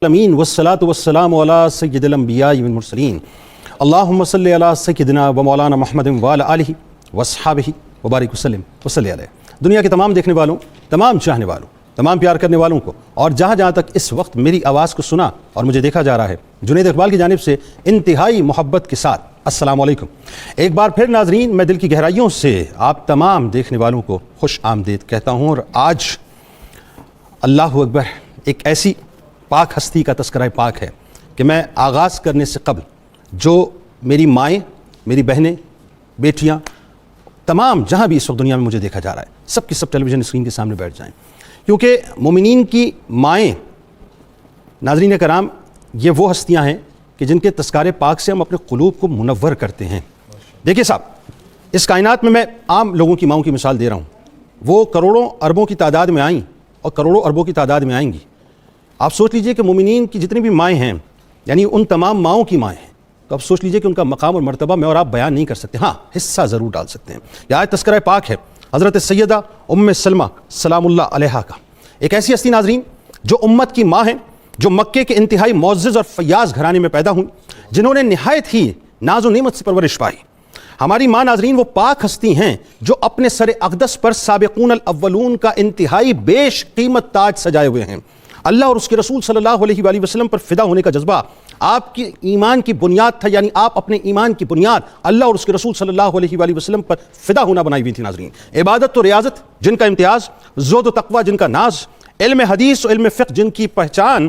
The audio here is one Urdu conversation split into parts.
العالمین والصلاة والسلام علی سید الانبیاء والمرسلین اللہم صلی علی سیدنا و مولانا محمد وعلی آلہ واصحابہ وبارک وسلم وصلی علیہ۔ دنیا کے تمام دیکھنے والوں، تمام چاہنے والوں، تمام پیار کرنے والوں کو اور جہاں جہاں تک اس وقت میری آواز کو سنا اور مجھے دیکھا جا رہا ہے، جنید اقبال کی جانب سے انتہائی محبت کے ساتھ السلام علیکم۔ ایک بار پھر ناظرین، میں دل کی گہرائیوں سے آپ تمام دیکھنے والوں کو خوش آمدید کہتا ہوں، اور آج اللہ اکبر ایک ایسی پاک ہستی کا تذکرہ پاک ہے کہ میں آغاز کرنے سے قبل جو میری مائیں، میری بہنیں، بیٹیاں، تمام جہاں بھی اس وقت دنیا میں مجھے دیکھا جا رہا ہے، سب کی سب ٹیلی ویژن اسکرین کے سامنے بیٹھ جائیں، کیونکہ مومنین کی مائیں ناظرین کرام یہ وہ ہستیاں ہیں کہ جن کے تذکرہ پاک سے ہم اپنے قلوب کو منور کرتے ہیں۔ دیکھیے صاحب، اس کائنات میں عام لوگوں کی ماؤں کی مثال دے رہا ہوں، وہ کروڑوں اربوں کی تعداد میں آئیں اور کروڑوں اربوں کی تعداد میں آئیں گی۔ آپ سوچ لیجئے کہ مومنین کی جتنی بھی مائیں ہیں، یعنی ان تمام ماؤں کی مائیں ہیں، تو آپ سوچ لیجئے کہ ان کا مقام اور مرتبہ میں اور آپ بیان نہیں کر سکتے، ہاں حصہ ضرور ڈال سکتے ہیں۔ یہ آیت تذکرہ پاک ہے حضرت سیدہ ام سلمہ سلام اللہ علیہا کا، ایک ایسی ہستی ناظرین جو امت کی ماں ہیں، جو مکے کے انتہائی معزز اور فیاض گھرانے میں پیدا ہوئی، جنہوں نے نہایت ہی ناز و نعمت سے پرورش پائی۔ ہماری ماں ناظرین وہ پاک ہستی ہیں جو اپنے سر اقدس پر سابقون الاولون کا انتہائی بیش قیمت تاج سجائے ہوئے ہیں۔ اللہ اور اس کے رسول صلی اللہ علیہ وآلہ وسلم پر فدا ہونے کا جذبہ آپ کی ایمان کی بنیاد تھا، یعنی آپ اپنے ایمان کی بنیاد اللہ اور اس کے رسول صلی اللہ علیہ وآلہ وسلم پر فدا ہونا بنائی ہوئی تھی ناظرین۔ عبادت و ریاضت جن کا امتیاز، زہد و تقوی جن کا ناز، علم حدیث و علم فقہ جن کی پہچان،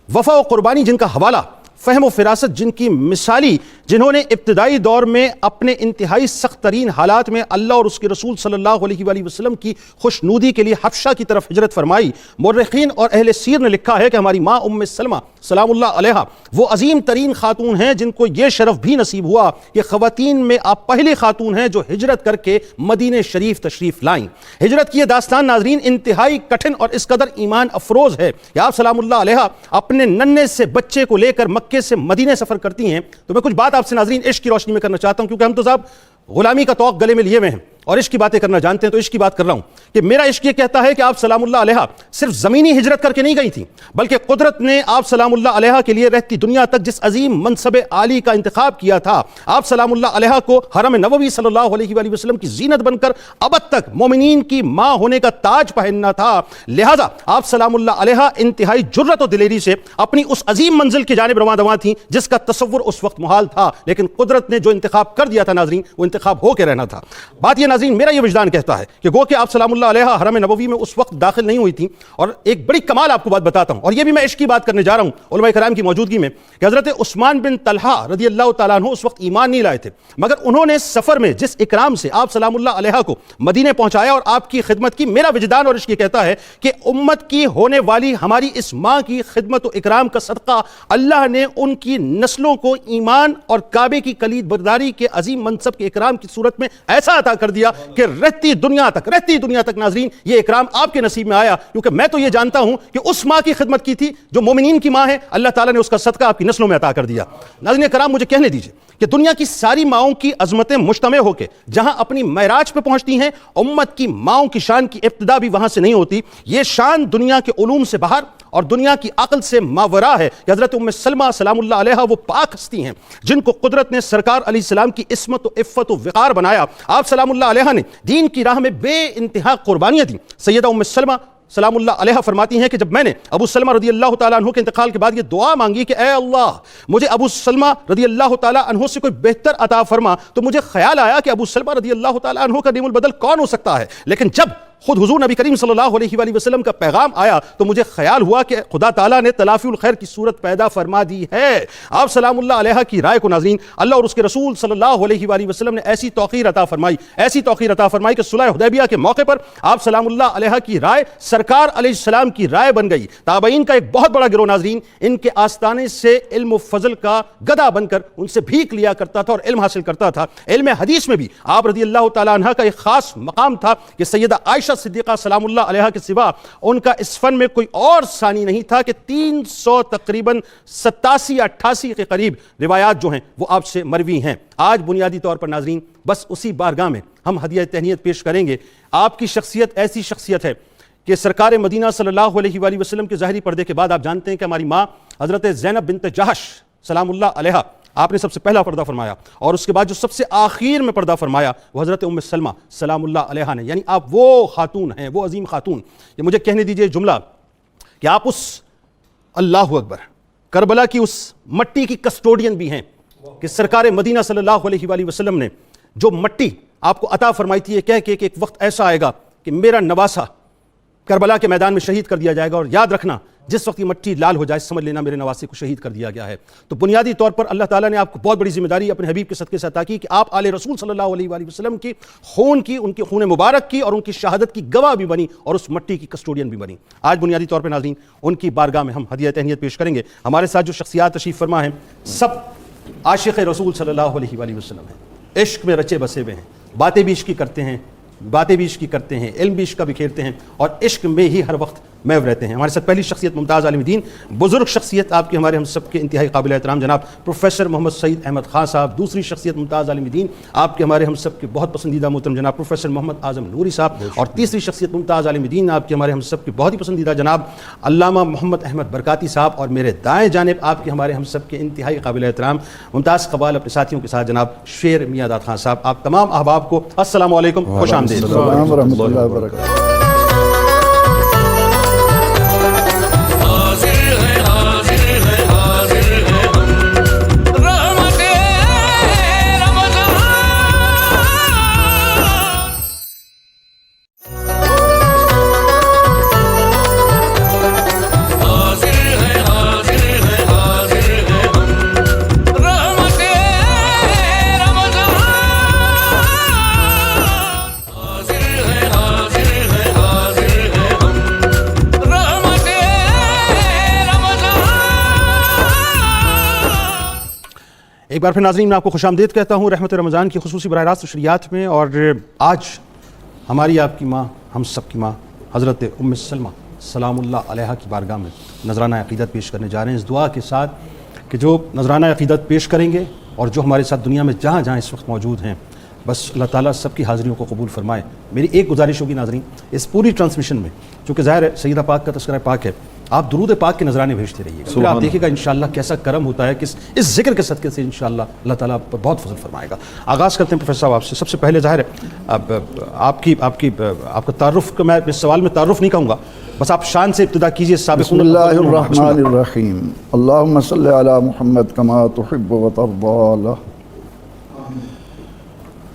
وفا و قربانی جن کا حوالہ، فہم و فراست جن کی مثالی، جنہوں نے ابتدائی دور میں اپنے انتہائی سخت ترین حالات میں اللہ اور اس کے رسول صلی اللہ علیہ وآلہ وسلم کی خوشنودی کے لیے حبشہ کی طرف ہجرت فرمائی۔ مورخین اور اہل سیر نے لکھا ہے کہ ہماری ماں ام سلمہ سلام اللہ علیہا وہ عظیم ترین خاتون ہیں جن کو یہ شرف بھی نصیب ہوا کہ خواتین میں آپ پہلی خاتون ہیں جو ہجرت کر کے مدینہ شریف تشریف لائیں۔ ہجرت کی یہ داستان ناظرین انتہائی کٹھن اور اس قدر ایمان افروز ہے کہ آپ سلام اللہ علیہا اپنے ننھے سے بچے کو لے کر مکے سے مدینے سفر کرتی ہیں۔ تو میں کچھ بات آپ سے ناظرین عشق کی روشنی میں کرنا چاہتا ہوں، کیونکہ ہم تو صاحب غلامی کا توق گلے میں لیے ہوئے ہیں اور عشق کی باتیں کرنا جانتے ہیں، تو عشق کی بات کر رہا ہوں کہ میرا عشق یہ کہتا ہے کہ آپ سلام اللہ علیہا صرف زمینی ہجرت کر کے نہیں گئی تھیں، بلکہ قدرت نے آپ سلام اللہ علیہا کے لیے رہتی دنیا تک جس عظیم منصب عالی کا انتخاب کیا تھا، آپ سلام اللہ علیہا کو حرم نبوی صلی اللہ علیہ وآلہ وسلم کی زینت بن کر ابد تک مومنین کی ماں ہونے کا تاج پہننا تھا۔ لہٰذا آپ سلام اللہ علیہا انتہائی جرت و دلیری سے اپنی اس عظیم منزل کی جانب رواں دواں تھیں جس کا تصور اس وقت محال تھا، لیکن قدرت نے جو انتخاب کر دیا تھا ناظرین وہ انتخاب ہو کے رہنا تھا۔ بات یہ ناظرین میرا یہ وجدان کہتا ہے کہ گو کہ آپ سلام اللہ علیہا حرم نبوی میں اس وقت داخل نہیں ہوئی تھیں، اور ایک بڑی کمال آپ کو بات بتاتا ہوں، اور یہ بھی میں عشق کی بات کرنے جا رہا ہوں علماء کرام کی موجودگی میں، کہ حضرت عثمان بن طلحہ رضی اللہ تعالیٰ عنہ اس وقت ایمان نہیں لائے تھے، مگر انہوں نے سفر میں جس اکرام سے آپ سلام اللہ علیہا کو مدینے پہنچایا اور آپ کی خدمت کی، میرا وجدان اور عشق یہ کہتا ہے کہ امت کی ہونے والی ہماری اس ماں کی خدمت و اکرام کا صدقہ اللہ نے ان کی نسلوں کو ایمان اور کعبے کی کلید برداری کے عظیم منصب کے اکرام کی صورت میں ایسا عطا کر دیا کہ رہتی دنیا تک ناظرین یہ اکرام آپ کے نصیب میں آیا، کیونکہ میں تو یہ جانتا ہوں کہ اس ماں کی خدمت کی تھی جو مومنین کی ماں ہے، اللہ تعالیٰ نے اس کا صدقہ آپ کی نسلوں میں عطا کر دیا۔ ناظرین کرام مجھے کہنے دیجئے کہ دنیا کی ساری ماؤں کی عظمتیں مجتمع ہو کے جہاں اپنی معراج پہ پہنچتی ہیں، امت کی ماؤں کی شان کی ابتدا بھی وہاں سے نہیں ہوتی۔ یہ شان دنیا کے علوم سے باہر اور دنیا کی عقل سے ماورا ہے کہ حضرت ام سلمہ سلام اللہ علیہا وہ پاک ہستی ہیں جن کو قدرت نے سرکار علیہ السلام کی عصمت و عفت و وقار بنایا۔ آپ سلام اللہ علیہا نے دین کی راہ میں بے انتہا قربانیاں دیں۔ سیدہ ام سلمہ سلام اللہ علیہا فرماتی ہیں کہ جب میں نے ابو سلمہ رضی اللہ تعالیٰ عنہ کے انتقال کے بعد یہ دعا مانگی کہ اے اللہ مجھے ابو سلمہ رضی اللہ تعالیٰ عنہ سے کوئی بہتر عطا فرما، تو مجھے خیال آیا کہ ابو سلمہ رضی اللہ تعالیٰ عنہ کا نعم البدل کون ہو سکتا ہے، لیکن جب خود حضور نبی کریم صلی اللہ علیہ وآلہ وسلم کا پیغام آیا تو مجھے خیال ہوا کہ خدا تعالیٰ نے تلافی الخیر کی صورت پیدا فرما دی ہے۔ آپ سلام اللہ علیہا کی رائے کو ناظرین اللہ اور اس کے رسول صلی اللہ علیہ وآلہ وسلم نے ایسی توقیر عطا فرمائی کہ صلح حدیبیہ کے موقع پر آپ سلام اللہ علیہا کی رائے سرکار علیہ السلام کی رائے بن گئی۔ تابعین کا ایک بہت بڑا گروہ ناظرین ان کے آستانے سے علم و فضل کا گدا بن کر ان سے بھیک لیا کرتا تھا اور علم حاصل کرتا تھا۔ علم حدیث میں بھی آپ رضی اللہ تعالیٰ عنہ کا ایک خاص مقام تھا کہ سیدہ عائشہ صدیقہ سلام اللہ علیہا کے سوا ان کا اس فن میں کوئی اور ثانی نہیں تھا کہ 300 تقریباً 87-88 کے قریب روایات جو ہیں وہ آپ سے مروی ہیں۔ آج بنیادی طور پر ناظرین بس اسی بارگاہ میں ہم ہدیہ تہنیت پیش کریں گے۔ آپ کی شخصیت ایسی شخصیت ہے کہ سرکار مدینہ صلی اللہ علیہ وآلہ وسلم کے ظاہری پردے کے بعد آپ جانتے ہیں کہ ہماری ماں حضرت زینب بنت جہش سلام اللہ علیہا آپ نے سب سے پہلا پردہ فرمایا، اور اس کے بعد جو سب سے آخر میں پردہ فرمایا وہ حضرت ام سلمہ سلام اللہ علیہا نے. یعنی آپ وہ خاتون ہیں، وہ عظیم خاتون. یہ مجھے کہنے دیجئے جملہ کہ آپ اس اللہ اکبر کربلا کی اس مٹی کی کسٹوڈین بھی ہیں کہ سرکار مدینہ صلی اللہ علیہ وآلہ وسلم نے جو مٹی آپ کو عطا فرمائی تھی، یہ کہہ کے کہ ایک وقت ایسا آئے گا کہ میرا نواسہ کربلا کے میدان میں شہید کر دیا جائے گا، اور یاد رکھنا جس وقت یہ مٹی لال ہو جائے سمجھ لینا میرے نواسے کو شہید کر دیا گیا ہے. تو بنیادی طور پر اللہ تعالیٰ نے آپ کو بہت بڑی ذمہ داری اپنے حبیب کے صدقے سے عطا کی کہ آپ آل رسول صلی اللہ علیہ وآلہ وسلم کی ان کے خون مبارک کی اور ان کی شہادت کی گواہ بھی بنی اور اس مٹی کی کسٹوڈین بھی بنی. آج بنیادی طور پہ ناظرین ان کی بارگاہ میں ہم ہدیہ تہنیت پیش کریں گے. ہمارے ساتھ جو شخصیات تشریف فرما ہیں سب عاشق رسول صلی اللہ علیہ وآلہ وسلم ہیں، عشق میں رچے بسے ہوئے ہیں، باتیں بھی عشق کی کرتے ہیں، علم بھی عشق کا بکھیرتے ہیں اور عشق میں ہی ہر وقت محو رہتے ہیں. ہمارے ساتھ پہلی شخصیت ممتاز عالم دین، بزرگ شخصیت آپ کے ہمارے ہم سب کے انتہائی قابل احترام جناب پروفیسر محمد سعید احمد خان صاحب. دوسری شخصیت ممتاز عالم دین آپ کے ہمارے ہم سب کے بہت پسندیدہ محترم جناب پروفیسر محمد اعظم نوری صاحب. اور تیسری شخصیت ممتاز عالم دین آپ کے ہمارے ہم سب کے بہت ہی پسندیدہ جناب علامہ محمد احمد برکاتی صاحب. اور میرے دائیں جانب آپ کے ہمارے ہم سب کے انتہائی قابل احترام ممتاز قبال اپنے ساتھیوں کے ساتھ جناب شیر میاں داد خان صاحب. آپ تمام احباب کو السلام علیکم، خوش آمدید. ورحمۃ اللہ وبرکاتہ. ایک بار پھر ناظرین میں آپ کو خوش آمدید کہتا ہوں رحمت رمضان کی خصوصی براہ راست نشریات میں. اور آج ہماری آپ کی ماں، ہم سب کی ماں حضرت ام سلمہ سلام اللہ علیہا کی بارگاہ میں نذرانہ عقیدت پیش کرنے جا رہے ہیں، اس دعا کے ساتھ کہ جو نذرانہ عقیدت پیش کریں گے اور جو ہمارے ساتھ دنیا میں جہاں جہاں اس وقت موجود ہیں، بس اللہ تعالیٰ سب کی حاضریوں کو قبول فرمائے. میری ایک گزارش ہوگی ناظرین، اس پوری ٹرانسمیشن میں چونکہ ظاہر ہے سیدہ پاک کا تذکرہ پاک ہے، آپ درود پاک کے نذرانے بھیجتے رہیے گا. پھر آپ دیکھیے گا انشاءاللہ کیسا کرم ہوتا ہے کہ اس ذکر کے صدقے سے انشاءاللہ اللہ تعالیٰ آپ پر بہت فضل فرمائے گا. آغاز کرتے ہیں پروفیسر صاحب آپ سے. سب سے پہلے ظاہر ہے آپ کا تعارف میں اس سوال میں تعارف نہیں کہوں گا، بس آپ شان سے ابتدا کیجیے. بسم اللہ الرحمن الرحیم. اللہم صلی علی محمد کما تحب و ترضی.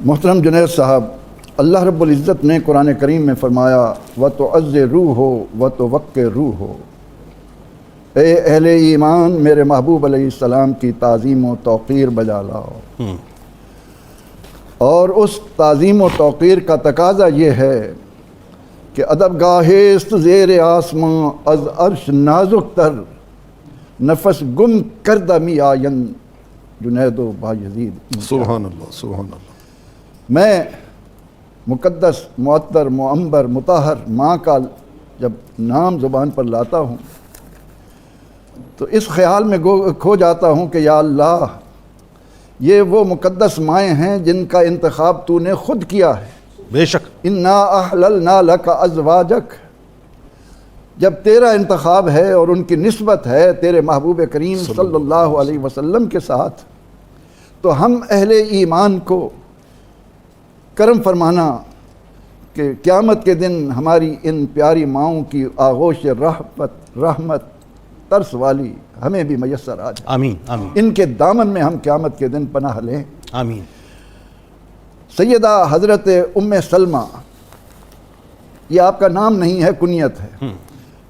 محترم جنید صاحب، اللہ رب العزت نے قرآن کریم میں فرمایا وَتُعَزِّرُوهُ وَتُوَقِّرُوهُ. اے اہل ایمان میرے محبوب علیہ السلام کی تعظیم و توقیر بجا لاؤ. اور اس تعظیم و توقیر کا تقاضا یہ ہے کہ ادب گاہست زیر آسماں از عرش نازک تر نفس گم کردہ می آین جنید و بایزید. سبحان اللہ سبحان اللہ. میں مقدس معطر معمبر مطہر ماں کا جب نام زبان پر لاتا ہوں تو اس خیال میں کھو جاتا ہوں کہ یا اللہ یہ وہ مقدس مائیں ہیں جن کا انتخاب تو نے خود کیا ہے. بے شک. انا احللنا لک ازواجک. جب تیرا انتخاب ہے اور ان کی نسبت ہے تیرے محبوب کریم صلی اللہ علیہ وسلم کے ساتھ، تو ہم اہل ایمان کو کرم فرمانا کہ قیامت کے دن ہماری ان پیاری ماؤں کی آغوش رحمت ترس والی ہمیں بھی میسر آ جائے. آمین آمین. ان کے دامن میں ہم قیامت کے دن پناہ لیں. آمین. سیدہ حضرت ام سلمہ، یہ آپ کا نام نہیں ہے، کنیت ہے.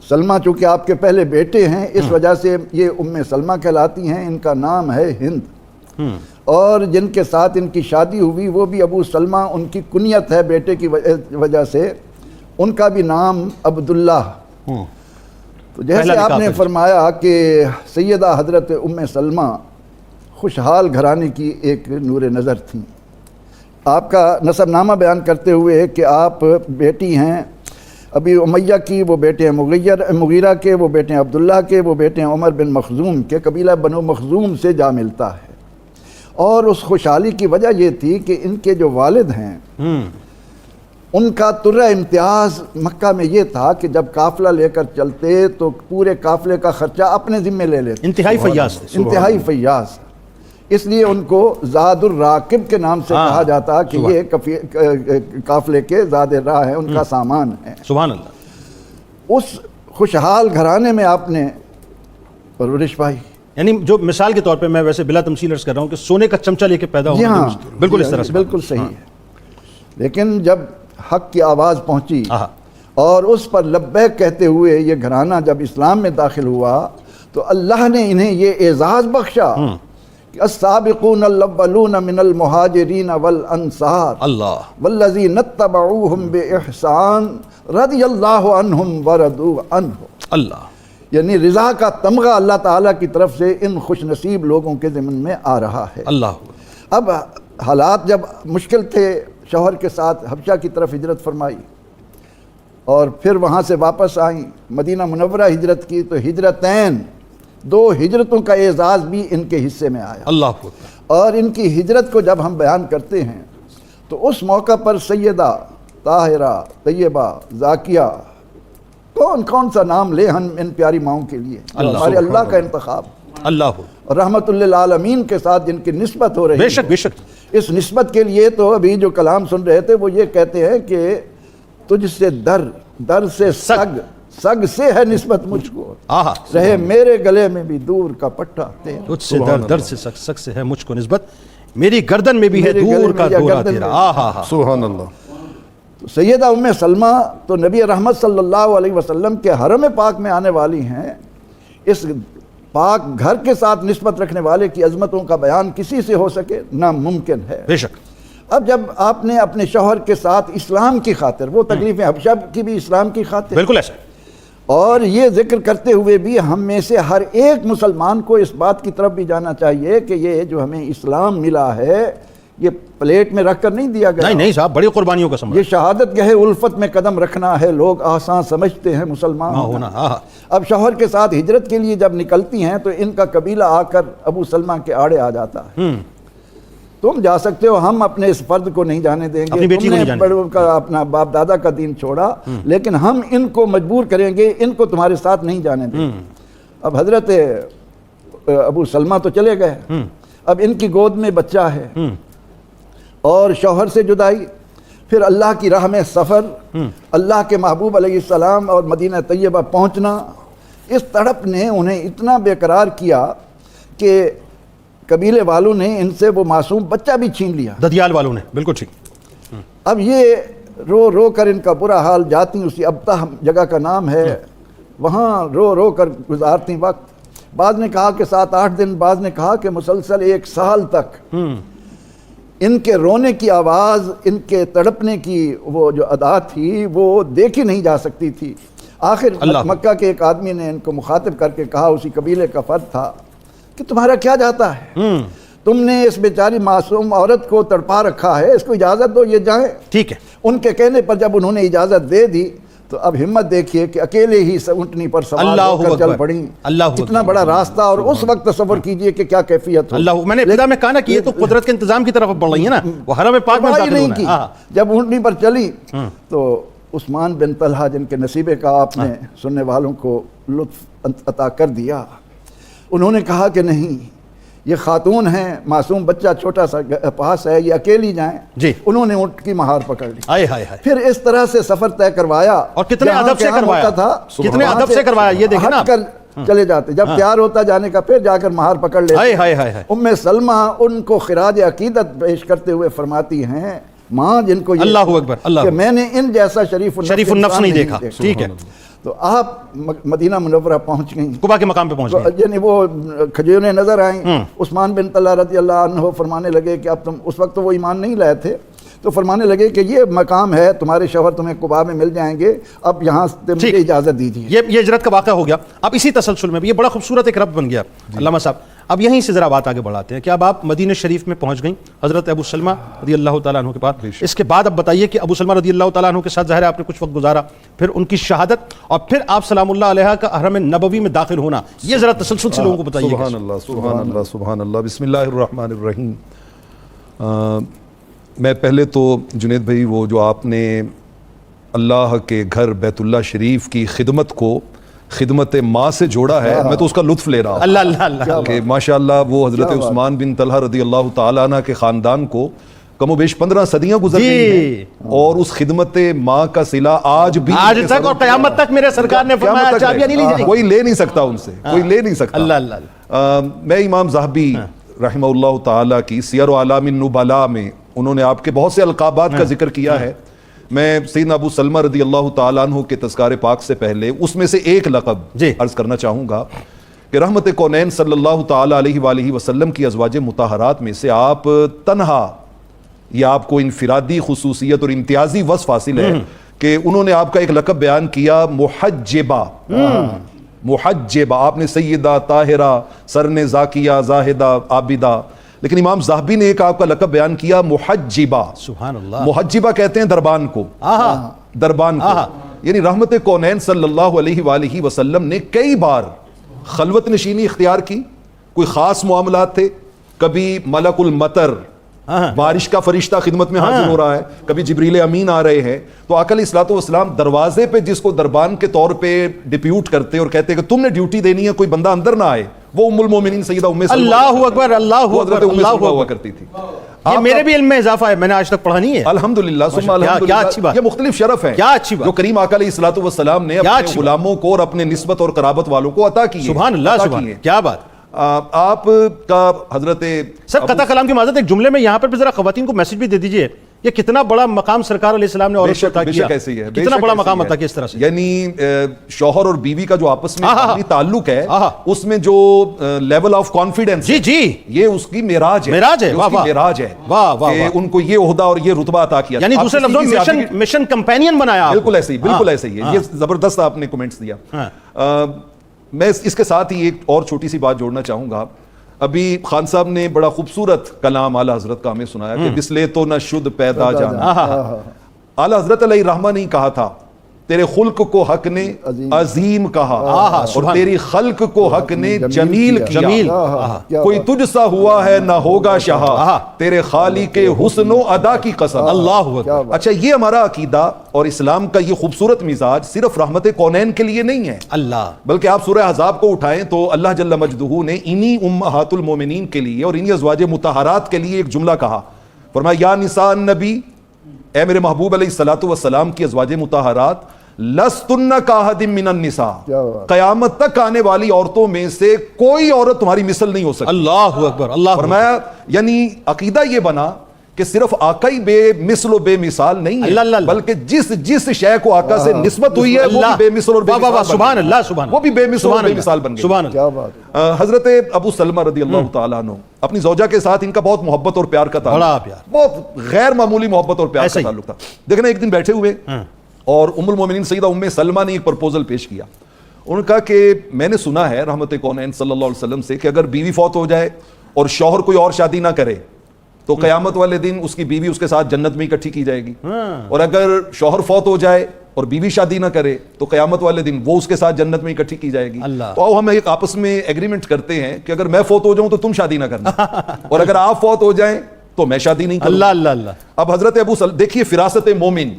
سلمہ چونکہ آپ کے پہلے بیٹے ہیں اس وجہ سے یہ ام سلمہ کہلاتی ہیں. ان کا نام ہے ہند، اور جن کے ساتھ ان کی شادی ہوئی وہ بھی ابو سلمہ ان کی کنیت ہے بیٹے کی وجہ سے. ان کا بھی نام عبداللہ. تو جیسے آپ نے فرمایا کہ سیدہ حضرت ام سلمہ خوشحال گھرانے کی ایک نور نظر تھیں. آپ کا نسب نامہ بیان کرتے ہوئے کہ آپ بیٹی ہیں ابی امیہ کی، وہ بیٹے ہیں مغیرہ کے، وہ بیٹے ہیں عبداللہ کے، وہ بیٹے ہیں عمر بن مخزوم کے. قبیلہ بنو مخزوم سے جا ملتا ہے. اور اس خوشحالی کی وجہ یہ تھی کہ ان کے جو والد ہیں ان کا ترہ امتیاز مکہ میں یہ تھا کہ جب قافلہ لے کر چلتے تو پورے قافلے کا خرچہ اپنے ذمے لے لیتے، انتہائی فیاض تھے، انتہائی فیاض، اس لیے ان کو زاد الراکب کے نام سے کہا جاتا کہ یہ قافلے کے زاد راہ ہیں، ان کا سامان ہے۔ سبحان اللہ۔ اس خوشحال گھرانے میں آپ نے پرورش پائی، یعنی جو مثال کے طور پہ میں ویسے بلا تمثیل عرض کر رہا ہوں کہ سونے کا چمچہ لے کے پیدا ہونا، بالکل اس طرح سے، بالکل صحیح ہے۔ لیکن جب حق کی آواز پہنچی اور اس پر لبیک کہتے ہوئے یہ گھرانہ جب اسلام میں داخل ہوا تو اللہ نے انہیں یہ اعزاز بخشا کہ السابقون الاولون من المہاجرین والانصار اللہ والذین اتبعوہم باحسان رضی اللہ عنہم ورضوا عنہ، اللہ، یعنی رضا کا تمغہ اللہ تعالیٰ کی طرف سے ان خوش نصیب لوگوں کے ضمن میں آ رہا ہے۔ اللہ، اب حالات جب مشکل تھے، شوہر کے ساتھ حبشہ کی طرف ہجرت فرمائی اور پھر وہاں سے واپس آئیں، مدینہ منورہ ہجرت کی، تو ہجرتین، 2 ہجرتوں کا اعزاز بھی ان کے حصے میں آیا۔ اللہ، اور ان کی ہجرت کو جب ہم بیان کرتے ہیں تو اس موقع پر سیدہ، طاہرہ، طیبہ، زاکیہ، کون کون سا نام لے ہم ان پیاری ماؤں کے لیے، ہمارے اللہ کا انتخاب، اللہ، رحمت للعالمین کے ساتھ جن کی نسبت ہو رہی ہے۔ بے شک، بے شک، اس نسبت کے لیے تو ابھی جو کلام سن رہے تھے وہ یہ کہتے ہیں کہ تجھ سے در سے سگ سے ہے نسبت مجھ کو، رہے میرے گلے میں بھی دور کا پٹھا تیرا، تجھ سے در سے سگ سے ہے مجھ کو نسبت، میری گردن میں بھی ہے دور کا دورہ تیرا۔ سبحان اللہ۔ تو سیدہ ام سلمہ تو نبی رحمت صلی اللہ علیہ وسلم کے حرم پاک میں آنے والی ہیں، اس پاک گھر کے ساتھ نسبت رکھنے والے کی عظمتوں کا بیان کسی سے ہو سکے ناممکن ہے۔ بے شک۔ اب جب آپ نے اپنے شوہر کے ساتھ اسلام کی خاطر، وہ تکلیفیں حبشہ کی بھی اسلام کی خاطر، بالکل ایسا، اور یہ ذکر کرتے ہوئے بھی ہم میں سے ہر ایک مسلمان کو اس بات کی طرف بھی جانا چاہیے کہ یہ جو ہمیں اسلام ملا ہے یہ پلیٹ میں رکھ کر نہیں دیا گیا، نہیں صاحب، بڑی قربانیوں کا سمجھ، یہ شہادت گہے الفت میں قدم رکھنا ہے، لوگ آسان سمجھتے ہیں مسلمان ہونا۔ اب شوہر کے ساتھ ہجرت کے لیے جب نکلتی ہیں تو ان کا قبیلہ آ کر ابو سلمہ کے آڑے آ جاتا ہے، تم جا سکتے ہو، ہم اپنے اس فرد کو نہیں جانے دیں گے، تم نے بڑوں کا اپنا باپ دادا کا دین چھوڑا، لیکن ہم ان کو مجبور کریں گے، ان کو تمہارے ساتھ نہیں جانے دیں گے۔ اب حضرت ابو سلمہ تو چلے گئے، اب ان کی گود میں بچہ ہے اور شوہر سے جدائی، پھر اللہ کی راہ میں سفر، اللہ کے محبوب علیہ السلام اور مدینہ طیبہ پہنچنا، اس تڑپ نے انہیں اتنا بے قرار کیا کہ قبیلے والوں نے ان سے وہ معصوم بچہ بھی چھین لیا، ددیال والوں نے، بالکل ٹھیک۔ اب یہ رو رو کر ان کا برا حال، جاتی اسی ابتہ جگہ کا نام ہے، وہاں رو رو کر گزارتی وقت، بعض نے کہا کہ 7-8 دن، بعض نے کہا کہ مسلسل 1 سال تک ان کے رونے کی آواز، ان کے تڑپنے کی وہ جو ادا تھی وہ دیکھی نہیں جا سکتی تھی۔ آخر مکہ کے ایک آدمی نے ان کو مخاطب کر کے کہا، اسی قبیلے کا فرد تھا، کہ تمہارا کیا جاتا ہے، تم نے اس بیچاری معصوم عورت کو تڑپا رکھا ہے، اس کو اجازت دو یہ جائیں۔ ٹھیک ہے۔ ان کے کہنے پر جب انہوں نے اجازت دے دی تو اب ہمت دیکھیے کہ اکیلے ہی اونٹنی پر سوار ہو کر چل پڑیں، کتنا بڑا راستہ، اور اس وقت تصور کیجئے کہ کیا کیفیت ہو۔ اللہ، میں نے ابتدا میں کہا نا کہ یہ تو قدرت کے انتظام کی طرف بڑھ رہی ہے نا، وہ حرم پاک میں داخل نہیں کی۔ جب اونٹنی پر چلی تو عثمان بن طلحہ، جن کے نصیبے کا آپ نے سننے والوں کو لطف عطا کر دیا، انہوں نے کہا کہ نہیں، یہ خاتون ہیں، معصوم بچہ چھوٹا سا پاس ہے، یہ اکیلی جائیں۔ جی، انہوں نے اونٹ کی مہار پکڑ لی، ہائے ہائے ہائے، پھر اس طرح سے سفر طے کروایا، اور کتنے ادب سے کروایا تھا، کتنے ادب سے کروایا، یہ دیکھیں نا، چلے جاتے، جب تیار ہوتا جانے کا پھر جا کر مہار پکڑ لیتے۔ ہائے ہائے ہائے، ام سلمہ ان کو خراج عقیدت پیش کرتے ہوئے فرماتی ہیں، ماں جن کو اللہ اکبر، اللہ، کہ میں نے ان جیسا شریف النفس نہیں دیکھا۔ ٹھیک ہے، تو آپ مدینہ منورہ پہنچ گئیں، قبا کے مقام پہ پہنچ گئے، یعنی وہ کھجوریں نظر آئیں۔ عثمان بن طلحہ رضی اللہ عنہ فرمانے لگے کہ اب تم، اس وقت تو وہ ایمان نہیں لائے تھے، تو فرمانے لگے کہ یہ مقام ہے، تمہارے شوہر تمہیں قبا میں مل جائیں گے، اب یہاں مجھے اجازت دیجیے۔ یہ ہجرت کا واقعہ ہو گیا۔ اب اسی تسلسل میں بھی یہ بڑا خوبصورت ایک ربط بن گیا علامہ صاحب۔ اب یہیں سے ذرا بات آگے بڑھاتے ہیں کہ اب آپ مدینہ شریف میں پہنچ گئیں حضرت ابو سلمہ رضی اللہ تعالیٰ عنہ کے پاس، اس کے بعد اب بتائیے کہ ابو سلمہ رضی اللہ تعالیٰ عنہ کے ساتھ ظاہر ہے آپ نے کچھ وقت گزارا، پھر ان کی شہادت، اور پھر آپ سلام اللہ علیہ کا حرم نبوی میں داخل ہونا، یہ ذرا تسلسل سے لوگوں کو بتائیے۔ سبحان اللہ، سبحان اللہ، سبحان اللہ، بسم اللہ الرحمن الرحیم۔ میں پہلے تو جنید بھائی وہ جو آپ نے اللہ کے گھر بیت اللہ شریف کی خدمت کو خدمت ماں سے جوڑا ہے، میں تو اس کا لطف لے رہا ہوں اللہ اللہ اللہ کہ ماشاءاللہ وہ حضرت عثمان بن طلحہ رضی اللہ تعالیٰ عنہ کے خاندان کو کم و بیش 15 صدیاں گزر گئی ہیں اور اس خدمت ماں کا صلہ آج بھی آج تک اور قیامت تک میرے سرکار نے فرمایا چابیاں نہیں لی جائیں گی. کوئی لے نہیں سکتا ان سے، کوئی لے نہیں سکتا. اللہ اللہ میں امام ذہبی رحمہ اللہ تعالیٰ کی سیر و اعلام النبلاء میں انہوں نے آپ کے بہت سے القابات کا ذکر کیا ہے. میں سیدنا ابو سلمہ رضی اللہ تعالیٰ عنہ کے تذکار پاک سے پہلے اس میں سے ایک لقب عرض کرنا چاہوں گا کہ رحمت کونین صلی اللہ تعالیٰ علیہ وآلہ وسلم کی ازواج مطہرات میں سے آپ تنہا، یہ آپ کو انفرادی خصوصیت اور امتیازی وصف حاصل ہے کہ انہوں نے آپ کا ایک لقب بیان کیا محجبہ. محجبہ آپ نے سیدہ، طاہرہ، سرن زاکیہ، زاہدہ، عابدہ، لیکن امام ذہبی نے ایک آپ کا لقب بیان کیا محجبہ. سبحان اللہ. محجبہ کہتے ہیں دربان کو، دربان کو. یعنی رحمت کونین صلی اللہ علیہ وآلہ وسلم نے کئی بار خلوت نشینی اختیار کی. کوئی خاص معاملات تھے، کبھی ملک المطر بارش کا فرشتہ خدمت میں حاضر ہو رہا ہے، کبھی جبریل امین آ رہے ہیں، تو آقا علیہ الصلوۃ والسلام دروازے پہ جس کو دربان کے طور پہ ڈپیوٹ کرتے اور کہتے کہ تم نے ڈیوٹی دینی ہے، کوئی بندہ اندر نہ آئے، وہ ام المومنین سیدہ ام سلمہ، اللہ اکبر اللہ حضرت اکبر ام اللہ سلمہ ہوا اکبر. کرتی تھی. یہ میرے بھی علم میں اضافہ ہے، میں نے آج تک پڑھا نہیں ہے. الحمدللہ ثم کیا الحمدللہ. اچھی بات. یہ مختلف شرف ہیں کیا اچھی بات. جو کریم آقا علیہ الصلوۃ والسلام نے اپنے غلاموں کو اور اپنے نسبت اور قرابت والوں کو عطا کی. سبحان اللہ سبحان. کیا بات. آپ کا حضرت سر قطع کلام کی معذرت، ایک جملے میں یہاں پر بھی ذرا خواتین کو میسج بھی دے دیجئے، یہ کتنا بڑا مقام سرکار علیہ السلام نے عورت کو عطا کیا، کتنا بڑا مقام عطا کیا اس طرح سے. یعنی شوہر اور بیوی کا جو آپس میں تعلق ہے، اس میں جو لیول آف کانفیڈنس، جی جی، یہ اس کی معراج ہے. معراج ہے. واہ واہ معراج ہے کہ ان کو یہ عہدہ اور یہ رتبہ عطا کیا، یعنی دوسرے لفظوں میں مشن کمپینین بنایا. بالکل ایسے ہی، بالکل ایسے ہی. یہ زبردست آپ نے کمنٹس دیا. میں اس کے ساتھ ہی ایک اور چھوٹی سی بات جوڑنا چاہوں گا. ابھی خان صاحب نے بڑا خوبصورت کلام اعلیٰ حضرت کا ہمیں سنایا کہ بسلے تو نہ شد پیدا جانا. اعلیٰ حضرت علیہ الرحمہ نے کہا تھا تیرے خلق کو حق نے عظیم کہا اور تیری خلق کو حق نے جمیل کیا. کوئی تجھ سا ہوا ہے نہ ہوگا شہا، تیرے خالق حسن و ادا کی قسم. اللہ اکبر. اچھا، یہ ہمارا عقیدہ اور اسلام کا یہ خوبصورت مزاج صرف رحمت کونین کے لیے نہیں ہے، اللہ، بلکہ آپ سورہ احزاب کو اٹھائیں تو اللہ جل مجدہ نے انہی امہات المومنین کے لیے اور انہی ازواج مطہرات کے لیے ایک جملہ کہا. فرمایا یا نساء النبی، اے میرے محبوب علیہ الصلوۃ والسلام کی ازواج مطہرات، لستن کاحد من النساء، قیامت تک آنے والی عورتوں میں سے کوئی عورت تمہاری مثل نہیں ہو سکتی. اللہ اکبر. اللہ فرمایا یعنی عقیدہ یہ بنا کہ صرف آقا ہی بے مثل و بے مثال نہیں ہے، بلکہ جس شے کو آقا سے نسبت ہوئی ہے وہ بھی بے مثل اور بے مثال، سبحان اللہ سبحان، وہ بھی بے مثل اور بے مثال بن گئی. سبحان اللہ. حضرت ابو سلمہ رضی اللہ تعالیٰ عنہ اپنی زوجہ کے ساتھ ان کا بہت محبت اور پیار کا تعلق، بہت غیر معمولی محبت اور پیار کا تعلق تھا. دیکھنا ایک دن بیٹھے ہوئے اور ام المومنین سیدہ ام سلمہ نے ایک پرپوزل پیش کیا. انہوں نے کہا کہ میں نے سنا ہے رحمت کونین صلی اللہ علیہ وسلم سے کہ اگر بیوی فوت ہو جائے اور شوہر کوئی اور شادی نہ کرے تو قیامت والے دن اس کی بیوی اس کے ساتھ جنت میں اکٹھی کی جائے گی، اور اگر شوہر فوت ہو جائے اور بیوی شادی نہ کرے تو قیامت والے دن وہ اس کے ساتھ جنت میں اکٹھی کی جائے گی. تو آؤ ہم ایک آپس میں ایگریمنٹ کرتے ہیں کہ اگر میں فوت ہو جاؤں تو تم شادی نہ کرنا، اور اگر آپ فوت ہو جائیں تو میں شادی نہیں کروں. اللہ اللہ اللہ. اب حضرت ابو سلمہ دیکھیے فراست مومن،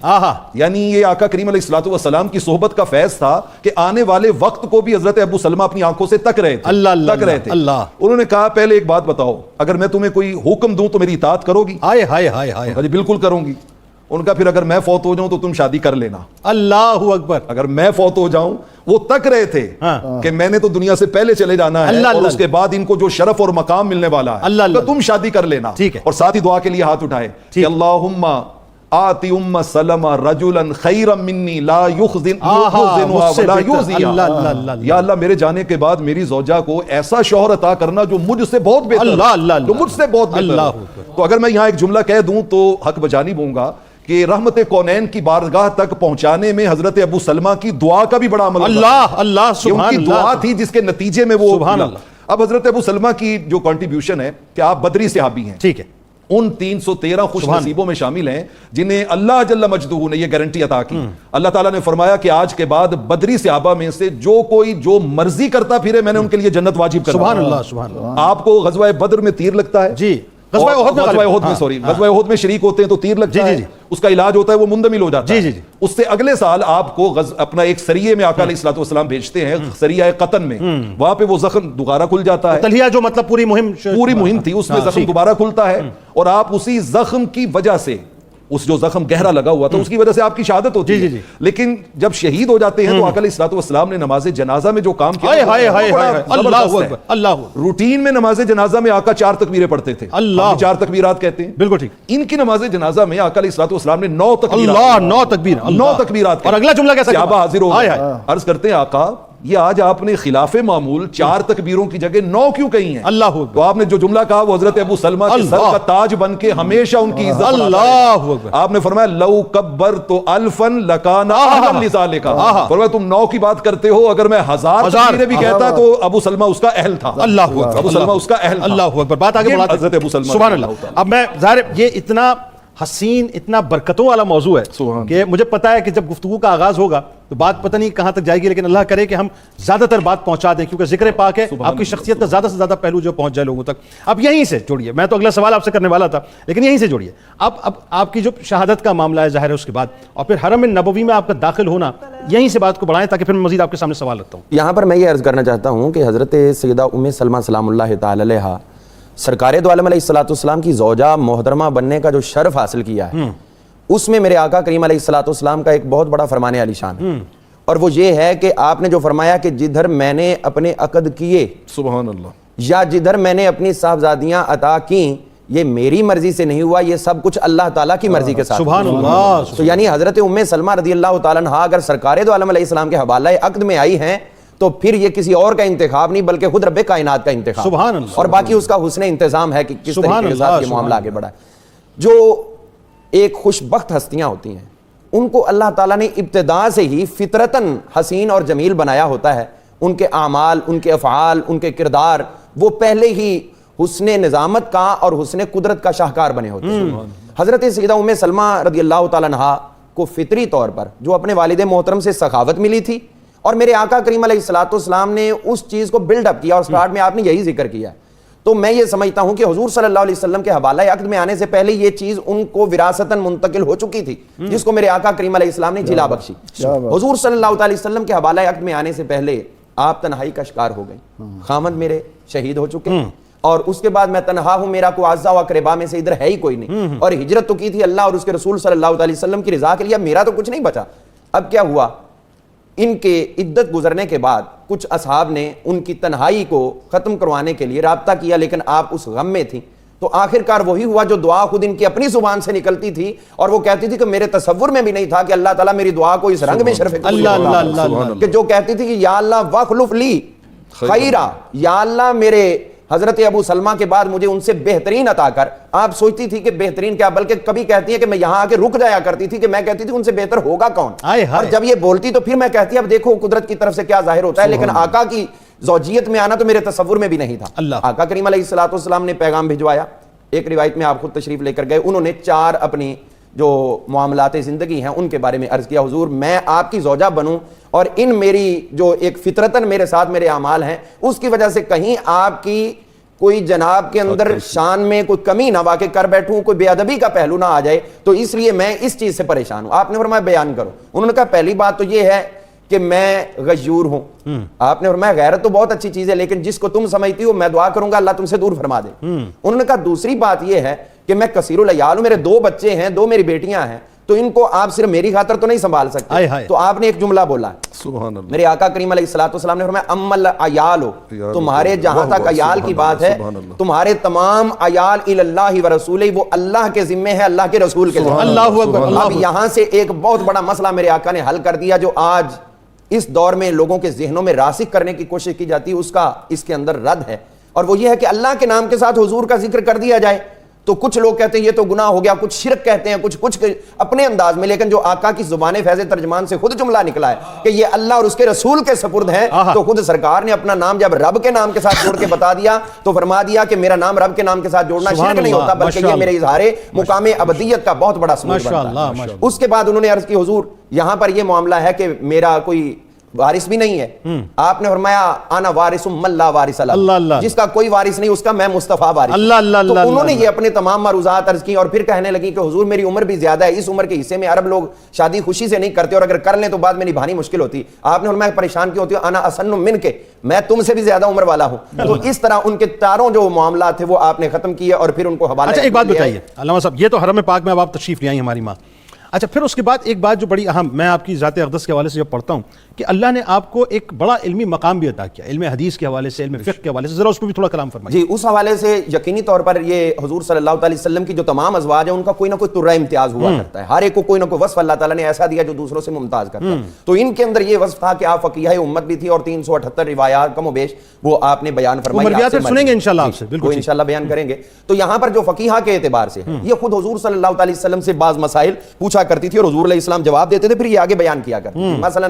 یعنی یہ آقا کریم علیہ الصلوۃ والسلام کی صحبت کا فیض تھا کہ آنے والے وقت کو بھی حضرت ابو سلمہ اپنی آنکھوں سے تک رہے تھے. تک رہے تھے. انہوں نے کہا پہلے ایک بات بتاؤ، اگر میں تمہیں کوئی حکم دوں تو میری اطاعت کرو گی؟ ہائے ہائے ہائے ہائے. بالکل کروں گی. ان کا پھر اگر میں فوت ہو جاؤں تو تم شادی کر لینا. اللہ اکبر. اگر میں فوت ہو جاؤں، وہ تک رہے تھے کہ میں نے تو دنیا سے پہلے چلے جانا ہے اور اس کے بعد ان کو جو شرف اور مقام ملنے والا ہے تو تم شادی کر لینا. اور ساتھ ہی دعا کے لیے ہاتھ اٹھائے کہ اللہم آتی ام سلمہ رجلا خیرا منی لا یخزنها ولا یؤذیها. یا اللہ میرے جانے کے بعد میری زوجہ کو ایسا شوہر عطا کرنا جو مجھ سے بہت بہتر، جو مجھ سے بہت بہتر. تو اگر میں یہاں ایک جملہ کہہ دوں تو حق بجانی بوں گا کہ رحمت کونین کی بارگاہ تک پہنچانے میں حضرت ابو سلمہ کی دعا کا بھی بڑا عمل. اللہ اللہ سبحان اللہ. ان کی دعا تھی جس کے نتیجے میں وہ سبحان اللہ. اب حضرت ابو سلمہ کی جو کنٹریبیوشن ہے کہ آپ بدری صحابی ہیں، ٹھیک ہے، ان 313 خوش نصیبوں میں شامل ہیں جنہیں اللہ جل مجدہ نے یہ گارنٹی عطا کی. اللہ تعالیٰ نے فرمایا کہ آج کے بعد بدری صحابہ میں سے جو کوئی جو مرضی کرتا پھرے میں نے ان کے لیے جنت واجب کر دی. سبحان اللہ سبحان اللہ. آپ کو غزوہ بدر میں تیر لگتا ہے جی، غزوہ احد میں سوری غزوہ احد میں شریک ہوتے ہیں تو تیر لگتا ہے, اس کا علاج ہوتا ہے, وہ مندمل ہو جاتا ہے. اس سے اگلے سال آپ کو اپنا ایک سریے میں آقا علیہ الصلوۃ والسلام بھیجتے ہیں, سریہ قطن میں, وہاں پہ وہ زخم دوبارہ کھل جاتا ہے. تلہیہ جو مطلب پوری مہم تھی, اس میں زخم دوبارہ کھلتا ہے, اور آپ اسی زخم کی وجہ سے, اس جو زخم گہرا لگا ہوا تھا اس کی وجہ سے آپ کی شہادت ہوتی ہے. لیکن جب شہید ہو جاتے ہیں تو آقا علیہ الصلوۃ والسلام نے نماز جنازہ میں جو کام کیا, روٹین میں نماز جنازہ میں آقا 4 تکبیریں پڑھتے تھے, 4 تکبیرات کہتے ہیں. بالکل ٹھیک. ان کی نماز جنازہ میں آقا علیہ الصلوۃ والسلام نے 9 تکبیرات, اور اگلا جملہ کیسا, صحابہ حاضر ہو گئے, عرض کرتے ہیں آقا یہ آج آپ نے خلاف معمول 4 تکبیروں کی جگہ 9 کیوں کہی ہیں؟ تو آپ نے جو جملہ کہا وہ حضرت ابو سلمہ کے سر کا تاج بن کے ہمیشہ ان کی عزت بناتا ہے. آپ نے فرمایا لو کبرت الفا لکان اہلا لذالک, فرمایا تم 9 کی بات کرتے ہو, اگر میں 1000 تکبیریں بھی کہتا تو ابو سلمہ اس کا اہل تھا. ابو سلمہ اس کا اہل تھا. اللہ اکبر. بات آگے بڑھاتے ہیں حضرت ابو سلمہ. سبحان اللہ. اب میں ظاہر یہ اتنا حسین, اتنا برکتوں والا موضوع ہے کہ مجھے پتا ہے کہ جب گفتگو کا آغاز ہوگا تو بات پتہ نہیں کہاں تک جائے گی, لیکن اللہ کرے کہ ہم زیادہ تر بات پہنچا دیں, کیونکہ ذکر پاک ہے, آپ کی شخصیت کا زیادہ سے زیادہ پہلو جو پہنچ جائے لوگوں تک. اب یہیں سے جوڑیے, میں تو اگلا سوال آپ سے کرنے والا تھا لیکن یہیں سے جوڑیے. اب آپ کی جو شہادت کا معاملہ ہے ظاہر ہے, اس کے بعد اور پھر حرم نبوی میں آپ کا داخل ہونا, یہیں سے بات کو بڑھائیں تاکہ پھر میں مزید آپ کے سامنے سوال رکھتا ہوں. یہاں پر میں یہ عرض کرنا چاہتا ہوں کہ حضرت سیدہ ام سلمہ سلام اللہ تعالی علیہا سرکار دو عالم علیہ الصلوۃ والسلام کی زوجہ محترمہ بننے کا جو شرف حاصل کیا ہے, اس میں میرے آقا کریم علیہ الصلوۃ والسلام کا ایک بہت بڑا فرمان عالی شان ہے, اور وہ یہ ہے کہ آپ نے جو فرمایا کہ جدھر میں نے اپنے عقد کیے, سبحان اللہ, یا جدھر میں نے اپنی صاحبزادیاں عطا کیں, یہ میری مرضی سے نہیں ہوا, یہ سب کچھ اللہ تعالیٰ کی مرضی کے ساتھ. سبحان اللہ. تو یعنی حضرت ام سلمہ رضی اللہ تعالیٰ عنہا اگر سرکار دو عالم علیہ السلام کے حوالہ عقد میں آئی ہیں تو پھر یہ کسی اور کا انتخاب نہیں بلکہ خود رب کائنات کا انتخاب. سبحان اللہ. اور باقی اس کا حسن انتظام ہے کہ کس طریقے کے ساتھ یہ معاملہ آگے بڑھا ہے. جو ایک خوش بخت ہستیاں ہوتی ہیں ان کو اللہ تعالیٰ نے ابتدا سے ہی فطرتاً حسین اور جمیل بنایا ہوتا ہے. ان کے اعمال, ان کے افعال, ان کے کردار وہ پہلے ہی حسن نظامت کا اور حسن قدرت کا شاہکار بنے ہوتے ہیں. حضرت سیدہ ام سلمہ رضی اللہ تعالیٰ عنہا کو فطری طور پر جو اپنے والد محترم سے سخاوت ملی تھی, اور میرے آقا کریم علیہ الصلوۃ والسلام نے اس چیز کو بلڈ اپ کیا, اور سٹارٹ میں آپ نے یہی ذکر کیا. تو میں یہ سمجھتا ہوں کہ حضور صلی اللہ علیہ وسلم کے حوالہ عقد میں آنے سے پہلے یہ چیز ان کو وراثتاً منتقل ہو چکی تھی, جس کو میرے آقا کریم علیہ السلام نے جلا بخشی. حضور صلی اللہ علیہ وسلم کے حوالہ عقد میں آنے سے پہلے آپ تنہائی کا شکار ہو گئے, خامد میرے شہید ہو چکے, اور اس کے بعد میں تنہا ہوں, میرا کوئی اعزا و اقربا میں سے ادھر ہے ہی کوئی نہیں, اور ہجرت تو کی تھی اللہ اور اس کے رسول صلی اللہ علیہ وسلم کی رضا کے لیے, میرا تو کچھ نہیں بچا. اب کیا ہوا, ان کے عدت گزرنے کے بعد کچھ اصحاب نے ان کی تنہائی کو ختم کروانے کے لیے رابطہ کیا, لیکن آپ اس غم میں تھی. تو آخر کار وہی ہوا جو دعا خود ان کی اپنی زبان سے نکلتی تھی, اور وہ کہتی تھی کہ میرے تصور میں بھی نہیں تھا کہ اللہ تعالیٰ میری دعا کو اس رنگ میں شرف کہ جو کہتی تھی کہ یا اللہ واخلف لی خیرہ, یا اللہ میرے حضرت ابو سلمہ کے بعد مجھے ان سے بہترین عطا کر. آپ سوچتی تھی کہ بہترین کیا, بلکہ کبھی کہتی ہے کہ میں یہاں آ کے رک جایا کرتی تھی کہ میں کہتی تھی ان سے بہتر ہوگا کون, اور جب یہ بولتی تو پھر میں کہتی اب دیکھو قدرت کی طرف سے کیا ظاہر ہوتا ہے. لیکن آقا کی زوجیت میں آنا تو میرے تصور میں بھی نہیں تھا. آقا کریم علیہ الصلوۃ والسلام نے پیغام بھجوایا, ایک روایت میں آپ خود تشریف لے کر گئے, انہوں نے 4 اپنی جو معاملات زندگی ہیں ان کے بارے میں عرض کیا, حضور میں آپ کی زوجہ بنوں اور ان میری جو ایک فطرتاً میرے ساتھ میرے اعمال ہیں اس کی وجہ سے کہیں آپ کی کوئی جناب کے اندر شان میں کوئی کمی نہ واقع کر بیٹھوں, کوئی بے ادبی کا پہلو نہ آ جائے, تو اس لیے میں اس چیز سے پریشان ہوں. آپ نے فرمایا بیان کرو. انہوں نے کہا پہلی بات تو یہ ہے کہ میں غیور ہوں. آپ نے فرمایا غیرت تو بہت اچھی چیز ہے, لیکن جس کو تم سمجھتی ہو میں دعا کروں گا اللہ تم سے دور فرما دے. انہوں نے کہا دوسری بات یہ ہے کہ میں کثیر العیال ہوں, میرے 2 بچے ہیں, 2 میری بیٹیاں ہیں, تو ان کو آپ صرف میری خاطر تو نہیں سنبھال سکتے. تو آپ نے ایک جملہ بولا, سبحان اللہ, میرے آقا کریم علیہ الصلوۃ والسلام نے فرمایا ام العیال, تمہارے جہاں تک عیال کی بات ہے تمہارے تمام عیال الی اللہ و رسولہ, وہ اللہ کے ذمے ہے, اللہ کے رسول کے ذمے. اللہ اکبر. اب یہاں سے ایک بہت بڑا مسئلہ میرے آقا نے حل کر دیا جو آج اس دور میں لوگوں کے ذہنوں میں راسخ کرنے کی کوشش کی جاتی ہے, اس کا اس کے اندر رد ہے, اور وہ یہ ہے کہ اللہ کے نام کے ساتھ حضور کا ذکر کر دیا جائے. تو کچھ لوگ کہتے ہیں یہ تو گناہ ہو گیا, کچھ شرک کہتے ہیں, کچھ اپنے انداز میں, لیکن جو آقا کی زبان فیض ترجمان سے خود جملہ نکلا ہے کہ یہ اللہ اور اس کے رسول کے سپرد ہے, تو خود سرکار نے اپنا نام جب رب کے نام کے ساتھ جوڑ کے بتا دیا تو فرما دیا کہ میرا نام رب کے نام کے ساتھ جوڑنا شرک نہیں ہوتا, بلکہ یہ میرے اظہار مقام ابدیت کا بہت بڑا ثبوت بنتا ہے. اس کے بعد انہوں نے عرض کی حضور یہاں پر یہ معاملہ ہے کہ میرا کوئی وارث بھی نہیں ہے. آپ نے فرمایا انا وارث من لا وارث لہ, جس کا کوئی وارث نہیں اس کا میں مصطفیٰ وارث. تو انہوں نے یہ اپنے تمام معروضات عرض کی اور پھر کہنے لگی کہ حضور میری عمر بھی زیادہ ہے, اس عمر کے حصے میں عرب لوگ شادی خوشی سے نہیں کرتے اور اگر کر لیں تو بعد میں نبھانی مشکل ہوتی. آپ نے فرمایا پریشان کیوں ہوتی ہو, انا اسن من کے, میں تم سے بھی زیادہ عمر والا ہوں. تو اس طرح ان کے چاروں جو معاملات تھے وہ آپ نے ختم کیے اور پھر ان کو حوالہ. اچھا ایک بات بتائیے علامہ صاحب, یہ تو حرم پاک میں اب آپ تشریف لے آئی ہماری ماں. اچھا پھر اس کے بعد ایک بات جو بڑی اہم, میں آپ کی ذات اقدس کے حوالے سے جب پڑھتا ہوں کہ اللہ نے آپ کو ایک بڑا علمی مقام بھی عطا کیا, علم حدیث کے حوالے سے, علم فقہ کے حوالے سے, ذرا اس پہ بھی تھوڑا کلام فرمائیے. جی اس حوالے سے یقینی طور پر یہ حضور صلی اللہ علیہ وسلم کی جو تمام ازواج ہیں ان کا کوئی نہ کوئی ترہ امتیاز ہوا کرتا ہے, ہر ایک کو کوئی نہ کوئی وصف اللہ تعالیٰ نے ایسا دیا جو دوسروں سے ممتاز کرتا ہے. تو ان کے اندر یہ وصف تھا کہ آپ فقیہ امت بھی تھی اور 378 روایات کم و بیش وہ آپ نے بیان فرمائی. سنیں گے انشاءاللہ آپ سے, بالکل انشاءاللہ بیان کریں گے. تو یہاں پر جو فقیہ کے اعتبار سے یہ خود حضور صلی اللہ علیہ وسلم سے بعض مسائل پوچھا کرتی تھی اور حضور علیہ السلام جواب دیتے تھے, پھر یہ آگے بیان کیا کرتے تھے. مثلا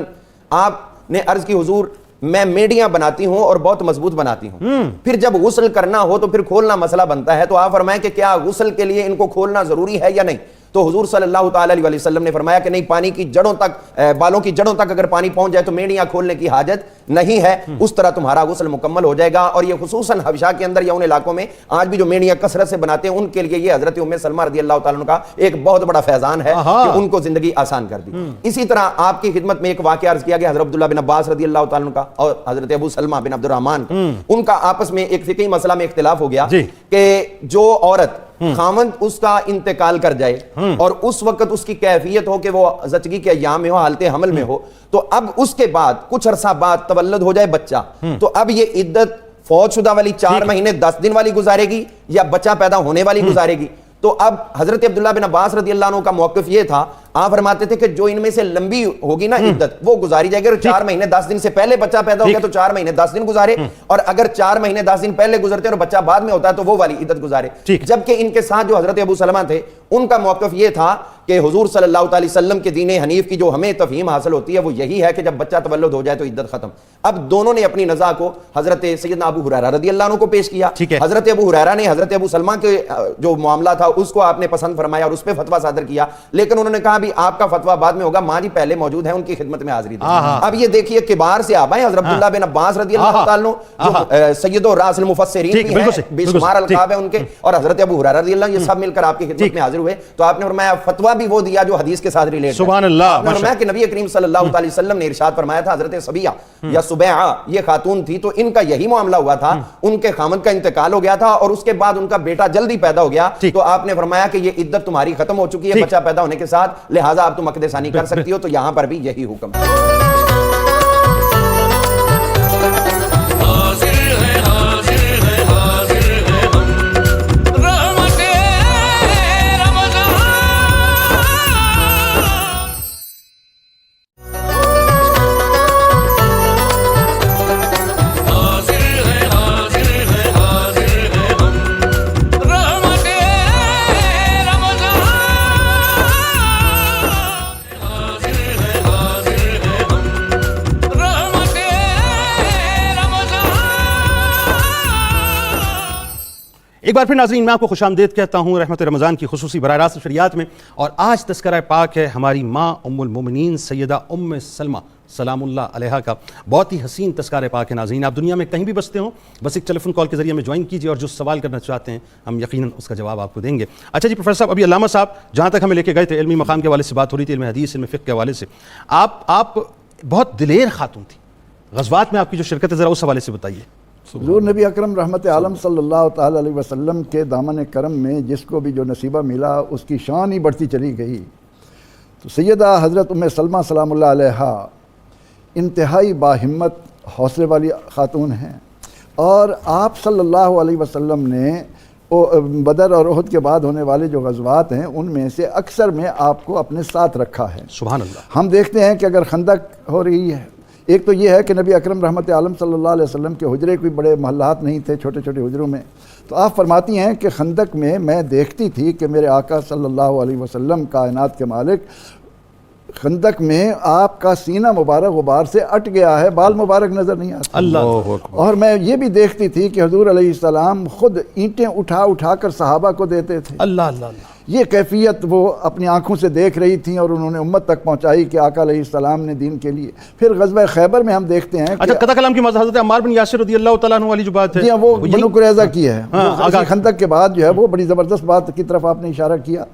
آپ نے عرض کی حضور میں میڈیاں بناتی ہوں اور بہت مضبوط بناتی ہوں, پھر جب غسل کرنا ہو تو پھر کھولنا مسئلہ بنتا ہے, تو آپ فرمائیں کہ کیا غسل کے لیے ان کو کھولنا ضروری ہے یا نہیں؟ تو حضور صلی اللہ تعالی علیہ وسلم نے فرمایا کہ نہیں, پانی کی جڑوں تک, بالوں کی جڑوں تک اگر پانی پہنچ جائے تو میڑیاں کھولنے کی حاجت نہیں ہے, اس طرح تمہارا غسل مکمل ہو جائے گا. اور یہ خصوصاً حبشہ کے اندر یا ان علاقوں میں آج بھی جو میڑیاں کثرت سے بناتے ہیں ان کے لیے یہ حضرت ام سلمہ رضی اللہ تعالیٰ عنہ کا ایک بہت بڑا فیضان ہے کہ ان کو زندگی آسان کر دی. اسی طرح آپ کی خدمت میں ایک واقعہ عرض کیا گیا حضرت عبداللہ بن عباس رضی اللہ تعالیٰ عنہ کا اور حضرت ابو سلمہ بن عبد الرحمن کا, ان کا آپس میں ایک فقہی مسئلہ میں اختلاف ہو گیا کہ جو عورت خاوند اس کا انتقال کر جائے اور اس وقت اس کی کیفیت ہو کہ وہ زچگی کے ایام میں ہو, حالت حمل میں ہو, تو اب اس کے بعد کچھ عرصہ بعد تولد ہو جائے بچہ, تو اب یہ عدت فوت شدہ والی 4 مہینے 10 دن والی گزارے گی یا بچہ پیدا ہونے والی گزارے گی؟ تو اب حضرت عبداللہ بن عباس رضی اللہ عنہ کا موقف یہ تھا, آپ فرماتے تھے کہ جو ان میں سے لمبی ہوگی نا عدت وہ گزاری جائے گی, اور 4 مہینے 10 دن سے پہلے بچہ پیدا ہو گیا تو 4 مہینے 10 دن گزارے, اور اگر 4 مہینے 10 دن پہلے گزرتے اور بچہ بعد میں ہوتا ہے تو وہ والی عدت گزارے. جبکہ ان کے ساتھ جو حضرت ابو سلمہ تھے ان کا موقف یہ تھا کہ حضور صلی اللہ علیہ وسلم کے دین حنیف کی جو ہمیں تفہیم حاصل ہوتی ہے وہ یہی ہے کہ جب بچہ تولد ہو جائے تو عدت ختم. اب دونوں نے اپنی نزاع کو حضرت سیدنا ابو ہریرہ رضی اللہ عنہ کو پیش کیا. حضرت ابو ہریرہ نے حضرت ابو سلمہ کے جو معاملہ تھا اس کو آپ نے پسند فرمایا اور اس پہ فتویٰ صادر کیا, لیکن انہوں نے کہا بھی آپ کا فتویٰ بعد میں ہوگا, ماں جی پہلے موجود ہیں, ان کی خدمت میں حاضری دیں. اب یہ دیکھیے کبار سے آبا ہیں حضرت عبداللہ بن عباس رضی اللہ تعالیٰ عنہ جو سید و راس المفسرین بھی ہیں, بے شمار القاب ہیں ان کے, اور حضرت ابو ہریرہ رضی اللہ عنہ, یہ سب مل کر آپ کی خدمت میں حاضر ہوئے. تو آپ نے فرمایا فتویٰ بھی وہ دیا جو حدیث کے ساتھ ریلیٹ ہے. سبحان اللہ. آپ نے فرمایا کہ نبی کریم صلی اللہ علیہ وسلم نے ارشاد فرمایا تھا حضرت صبیہ یا سبیعہ یہ خاتون تھی, تو ان کا یہی معاملہ ہوا تھا, ان کے خامد کا انتقال ہو گیا تھا اور اس کے بعد ان کا بیٹا جلدی پیدا ہو گیا, تو آپ نے فرمایا کہ یہ عدت تمہاری ختم ہو چکی ہے بچہ پیدا ہونے کے ساتھ, لہٰذا آپ تم عقد ثانی کر سکتی ہو. تو یہاں پر بھی یہی حکم ہے. ایک بار پھر ناظرین میں آپ کو خوش آمدید کہتا ہوں رحمت رمضان کی خصوصی براہ راست شریعت میں, اور آج تذکرہ پاک ہے ہماری ماں ام المومنین سیدہ ام سلمہ سلام اللہ علیہا کا. بہت ہی حسین تذکرہ پاک ہے ناظرین. آپ دنیا میں کہیں بھی بستے ہوں بس ایک ٹیلی فون کال کے ذریعے میں جوائن کیجیے اور جو سوال کرنا چاہتے ہیں ہم یقیناً اس کا جواب آپ کو دیں گے. اچھا جی پروفیسر صاحب, ابھی علامہ صاحب جہاں تک ہمیں لے کے گئے تھے علمی مقام کے حوالے سے بات ہو رہی تھی, علم حدیث علم فقہ کے حوالے سے, آپ بہت دلیر خاتون تھی, غزوات میں آپ کی جو شرکت ہے ذرا اس حوالے سے بتائیے. حضور نبی اکرم رحمت عالم صلی اللہ تعالی علیہ وسلم کے دامن کرم میں جس کو بھی جو نصیبہ ملا اس کی شان ہی بڑھتی چلی گئی. تو سیدہ حضرت ام سلمہ سلام اللہ علیہا انتہائی باہمت حوصلے والی خاتون ہیں, اور آپ صلی اللہ علیہ وسلم نے بدر اور احد کے بعد ہونے والے جو غزوات ہیں ان میں سے اکثر میں آپ کو اپنے ساتھ رکھا ہے. سبحان اللہ. ہم دیکھتے ہیں کہ اگر خندق ہو رہی ہے, ایک تو یہ ہے کہ نبی اکرم رحمت عالم صلی اللہ علیہ وسلم کے حجرے کوئی بڑے محلات نہیں تھے, چھوٹے چھوٹے حجروں میں, تو آپ فرماتی ہیں کہ خندق میں دیکھتی تھی کہ میرے آقا صلی اللہ علیہ وسلم کائنات کے مالک خندق میں آپ کا سینہ مبارک غبار سے اٹ گیا ہے, بال مبارک نظر نہیں آتے. اللہ. اور میں یہ بھی دیکھتی تھی کہ حضور علیہ السلام خود اینٹیں اٹھا کر صحابہ کو دیتے تھے. اللہ اللہ اللہ. یہ کیفیت وہ اپنی آنکھوں سے دیکھ رہی تھیں اور انہوں نے امت تک پہنچائی کہ آقا علیہ السلام نے دین کے لیے. پھر غزوہ خیبر میں ہم دیکھتے ہیں اچھا قطع کلام کی حضرت عمار بن یاسر رضی اللہ تعالیٰ عنہ والی جو بات ہے جی وہ بنو قریظہ کی ہے. خندق کے بعد جو ہے وہ بڑی زبردست بات کی طرف آپ نے اشارہ کیا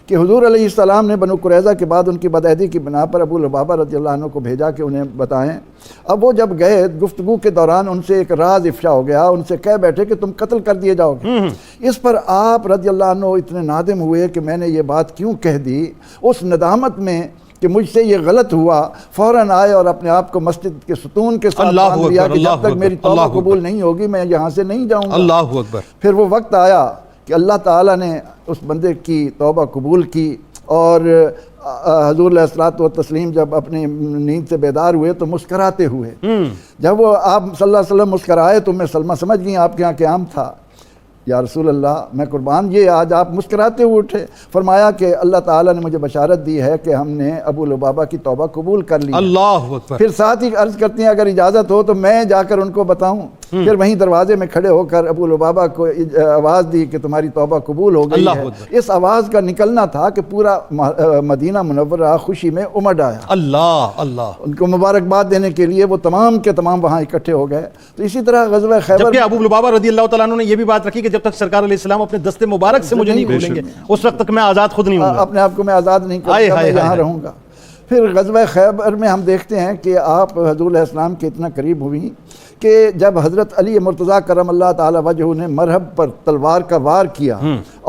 کہ حضور علیہ السلام نے بنو قریظہ کے بعد ان کی بدعہدی کی بنا پر ابو لبابہ رضی اللہ عنہ کو بھیجا کہ انہیں بتائیں. اب وہ جب گئے گفتگو کے دوران ان سے ایک راز افشا ہو گیا, ان سے کہہ بیٹھے کہ تم قتل کر دیے جاؤ گے. اس پر آپ رضی اللہ عنہ اتنے نادم ہوئے کہ میں نے یہ بات کیوں کہہ دی. اس ندامت میں کہ مجھ سے یہ غلط ہوا فوراً آئے اور اپنے آپ کو مسجد کے ستون کے ساتھ باندھ لیا کہ جب تک میری توبہ قبول نہیں ہوگی میں یہاں سے نہیں جاؤں گا. اللہ اکبر. پھر وہ وقت آیا کہ اللہ تعالیٰ نے اس بندے کی توبہ قبول کی اور حضور علیہ الصلوۃ والتسلیم جب اپنی نیند سے بیدار ہوئے تو مسکراتے ہوئے. جب وہ آپ صلی اللہ علیہ وسلم مسکرائے تو میں سلمہ سمجھ گئی آپ کے یہاں قیام تھا. یا رسول اللہ میں قربان, یہ آج آپ مسکراتے ہوئے اٹھے. فرمایا کہ اللہ تعالیٰ نے مجھے بشارت دی ہے کہ ہم نے ابو لبابہ کی توبہ قبول کر لی. اللہ اکبر. پھر ساتھ ہی عرض کرتے ہیں اگر اجازت ہو تو میں جا کر ان کو بتاؤں. پھر وہیں دروازے میں کھڑے ہو کر ابو لبابہ کو آواز دی کہ تمہاری توبہ قبول ہو گئی ہے. اس آواز کا نکلنا تھا کہ پورا مدینہ منورہ خوشی میں امڈ آیا. اللہ اللہ. ان کو مبارکباد دینے کے لیے وہ تمام کے تمام وہاں اکٹھے ہو گئے. تو اسی طرح غزوہ خیبر, جبکہ ابو لبابہ رضی اللہ تعالیٰ عنہ نے یہ بھی بات رکھی کہ جب تک سرکار علیہ السلام اپنے دستے مبارک سے مجھے نہیں بھولیں گے اس وقت تک میں آزاد خود نہیں ہوں گا, اپنے آپ کو میں آزاد نہیں کروں گا, میں یہاں رہوں گا. پھر غزوہ خیبر میں ہم دیکھتے ہیں کہ آپ حضور علیہ السلام کے اتنا قریب ہوئی کہ جب حضرت علی مرتضیٰ کرم اللہ تعالی وجہہ نے مرہب پر تلوار کا وار کیا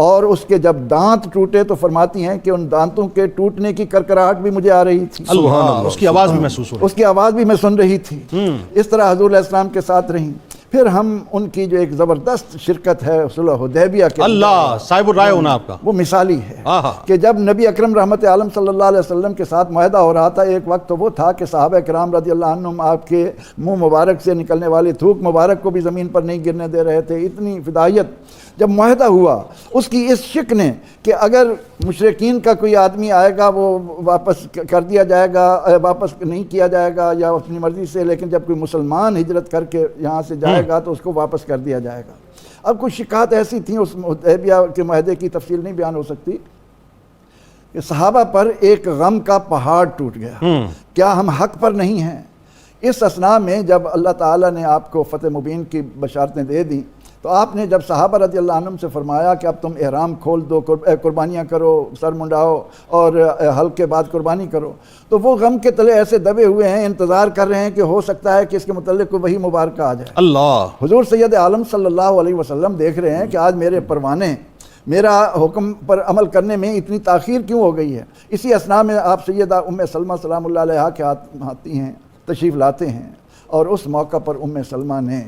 اور اس کے جب دانت ٹوٹے تو فرماتی ہیں کہ ان دانتوں کے ٹوٹنے کی کرکراہٹ بھی مجھے آ رہی تھی. اللہ, اس کی آواز بھی محسوس ہو رہی, اس کی آواز بھی میں سن رہی تھی. اس طرح حضور علیہ السلام کے ساتھ رہیں. پھر ہم ان کی جو ایک زبردست شرکت ہے صلح حدیبیہ کے, اللہ صاحب الرائے ہونا آپ کا, وہ مثالی ہے کہ جب نبی اکرم رحمت عالم صلی اللہ علیہ وسلم کے ساتھ معاہدہ ہو رہا تھا ایک وقت تو وہ تھا کہ صحابہ کرام رضی اللہ عنہم آپ کے منہ مبارک سے نکلنے والی تھوک مبارک کو بھی زمین پر نہیں گرنے دے رہے تھے. اتنی فدائیت جب معاہدہ ہوا اس کی اس شک نے کہ اگر مشرکین کا کوئی آدمی آئے گا وہ واپس کر دیا جائے گا, واپس نہیں کیا جائے گا یا اپنی مرضی سے, لیکن جب کوئی مسلمان ہجرت کر کے یہاں سے جائے گا تو اس کو واپس کر دیا جائے گا. اب کچھ شکایت ایسی تھیں اس حدیبیہ کے معاہدے کی تفصیل نہیں بیان ہو سکتی کہ صحابہ پر ایک غم کا پہاڑ ٹوٹ گیا, کیا ہم حق پر نہیں ہیں. اس اثناء میں جب اللہ تعالیٰ نے آپ کو فتح مبین کی بشارتیں دے دیں تو آپ نے جب صحابہ رضی اللہ عنہم سے فرمایا کہ اب تم احرام کھول دو, قربانیاں کرو, سر منڈاؤ اور حلق کے بعد قربانی کرو, تو وہ غم کے تلے ایسے دبے ہوئے ہیں, انتظار کر رہے ہیں کہ ہو سکتا ہے کہ اس کے متعلق کوئی وحی مبارکہ آ جائے. اللہ. حضور سید عالم صلی اللہ علیہ وسلم دیکھ رہے ہیں کہ آج میرے پروانے میرا حکم پر عمل کرنے میں اتنی تاخیر کیوں ہو گئی ہے. اسی اثناء میں آپ سیدہ ام سلمہ سلام اللہ علیہا کے ہاتھ آتی ہیں, تشریف لاتے ہیں, اور اس موقع پر ام سلمہ نے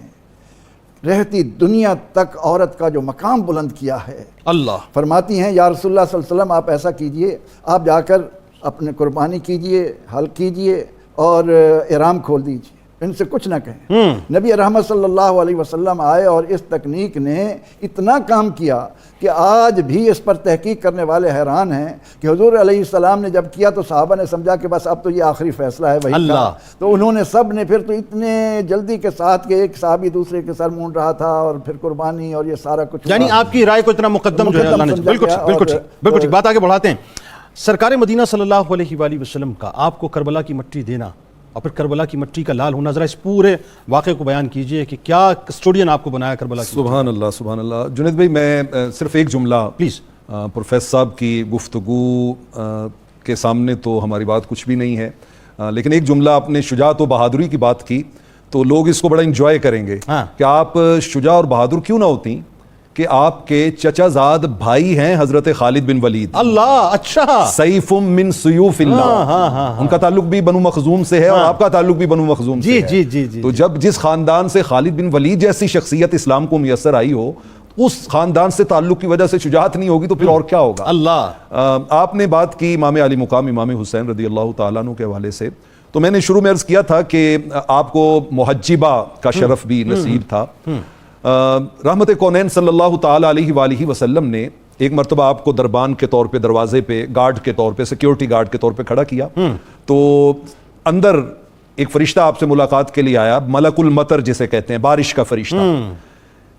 رہتی دنیا تک عورت کا جو مقام بلند کیا ہے. اللہ. فرماتی ہیں یا رسول اللہ صلی اللہ علیہ وسلم آپ ایسا کیجئے, آپ جا کر اپنے قربانی کیجئے, حلق کیجئے اور احرام کھول دیجئے, ان سے کچھ نہ کہیں. نبی رحمت صلی اللہ علیہ وسلم آئے اور اس تکنیک نے اتنا کام کیا کہ آج بھی اس پر تحقیق کرنے والے حیران ہیں کہ حضور علیہ السلام نے جب کیا تو صحابہ نے سمجھا کہ بس اب تو یہ آخری فیصلہ ہے وہی کا, تو انہوں نے سب نے پھر تو اتنے جلدی کے ساتھ کہ ایک صحابی دوسرے کے سر مونڈ رہا تھا اور پھر قربانی اور یہ سارا کچھ, یعنی آپ کی رائے کو اتنا مقدم جو ہے اللہ نے. بالکل ٹھیک. بات آگے بڑھاتے ہیں. سرکار مدینہ صلی اللہ علیہ وآلہ وسلم کا آپ کو کربلا کی مٹی دینا اور پھر کربلا کی مٹی کا لال ہونا, ذرا اس پورے واقعے کو بیان کیجئے کہ کیا کسٹوڈین آپ کو بنایا کربلا کی. سبحان اللہ سبحان اللہ. جنید بھائی میں صرف ایک جملہ پلیز, پروفیسر صاحب کی گفتگو کے سامنے تو ہماری بات کچھ بھی نہیں ہے, لیکن ایک جملہ آپ نے شجاعت و بہادری کی بات کی تو لوگ اس کو بڑا انجوائے کریں گے کہ آپ شجاع اور بہادر کیوں نہ ہوتی کہ آپ کے چچا زاد بھائی ہیں حضرت خالد بن ولید. اللہ. اچھا. سیف من سیوف اللہ. ان کا تعلق بھی بنو مخزوم سے ہے اور آپ کا تعلق بھی بنو مخزوم سے ہے. جی. تو جب جس خاندان سے خالد بن ولید جیسی شخصیت اسلام کو میسر آئی ہو, اس خاندان سے تعلق کی وجہ سے شجاعت نہیں ہوگی تو پھر اور کیا ہوگا. اللہ. آپ نے بات کی امام علی مقام امام حسین رضی اللہ تعالیٰ عنہ کے حوالے سے, تو میں نے شروع میں عرض کیا تھا کہ آپ کو محجبہ کا شرف بھی نصیب تھا. رحمت کونین صلی اللہ تعالی علیہ وآلہ وسلم نے ایک مرتبہ آپ کو دربان کے طور پہ, دروازے پہ گارڈ کے طور پہ, سیکیورٹی گارڈ کے طور پہ کھڑا کیا, تو اندر ایک فرشتہ آپ سے ملاقات کے لیے آیا, ملک المطر جسے کہتے ہیں, بارش کا فرشتہ.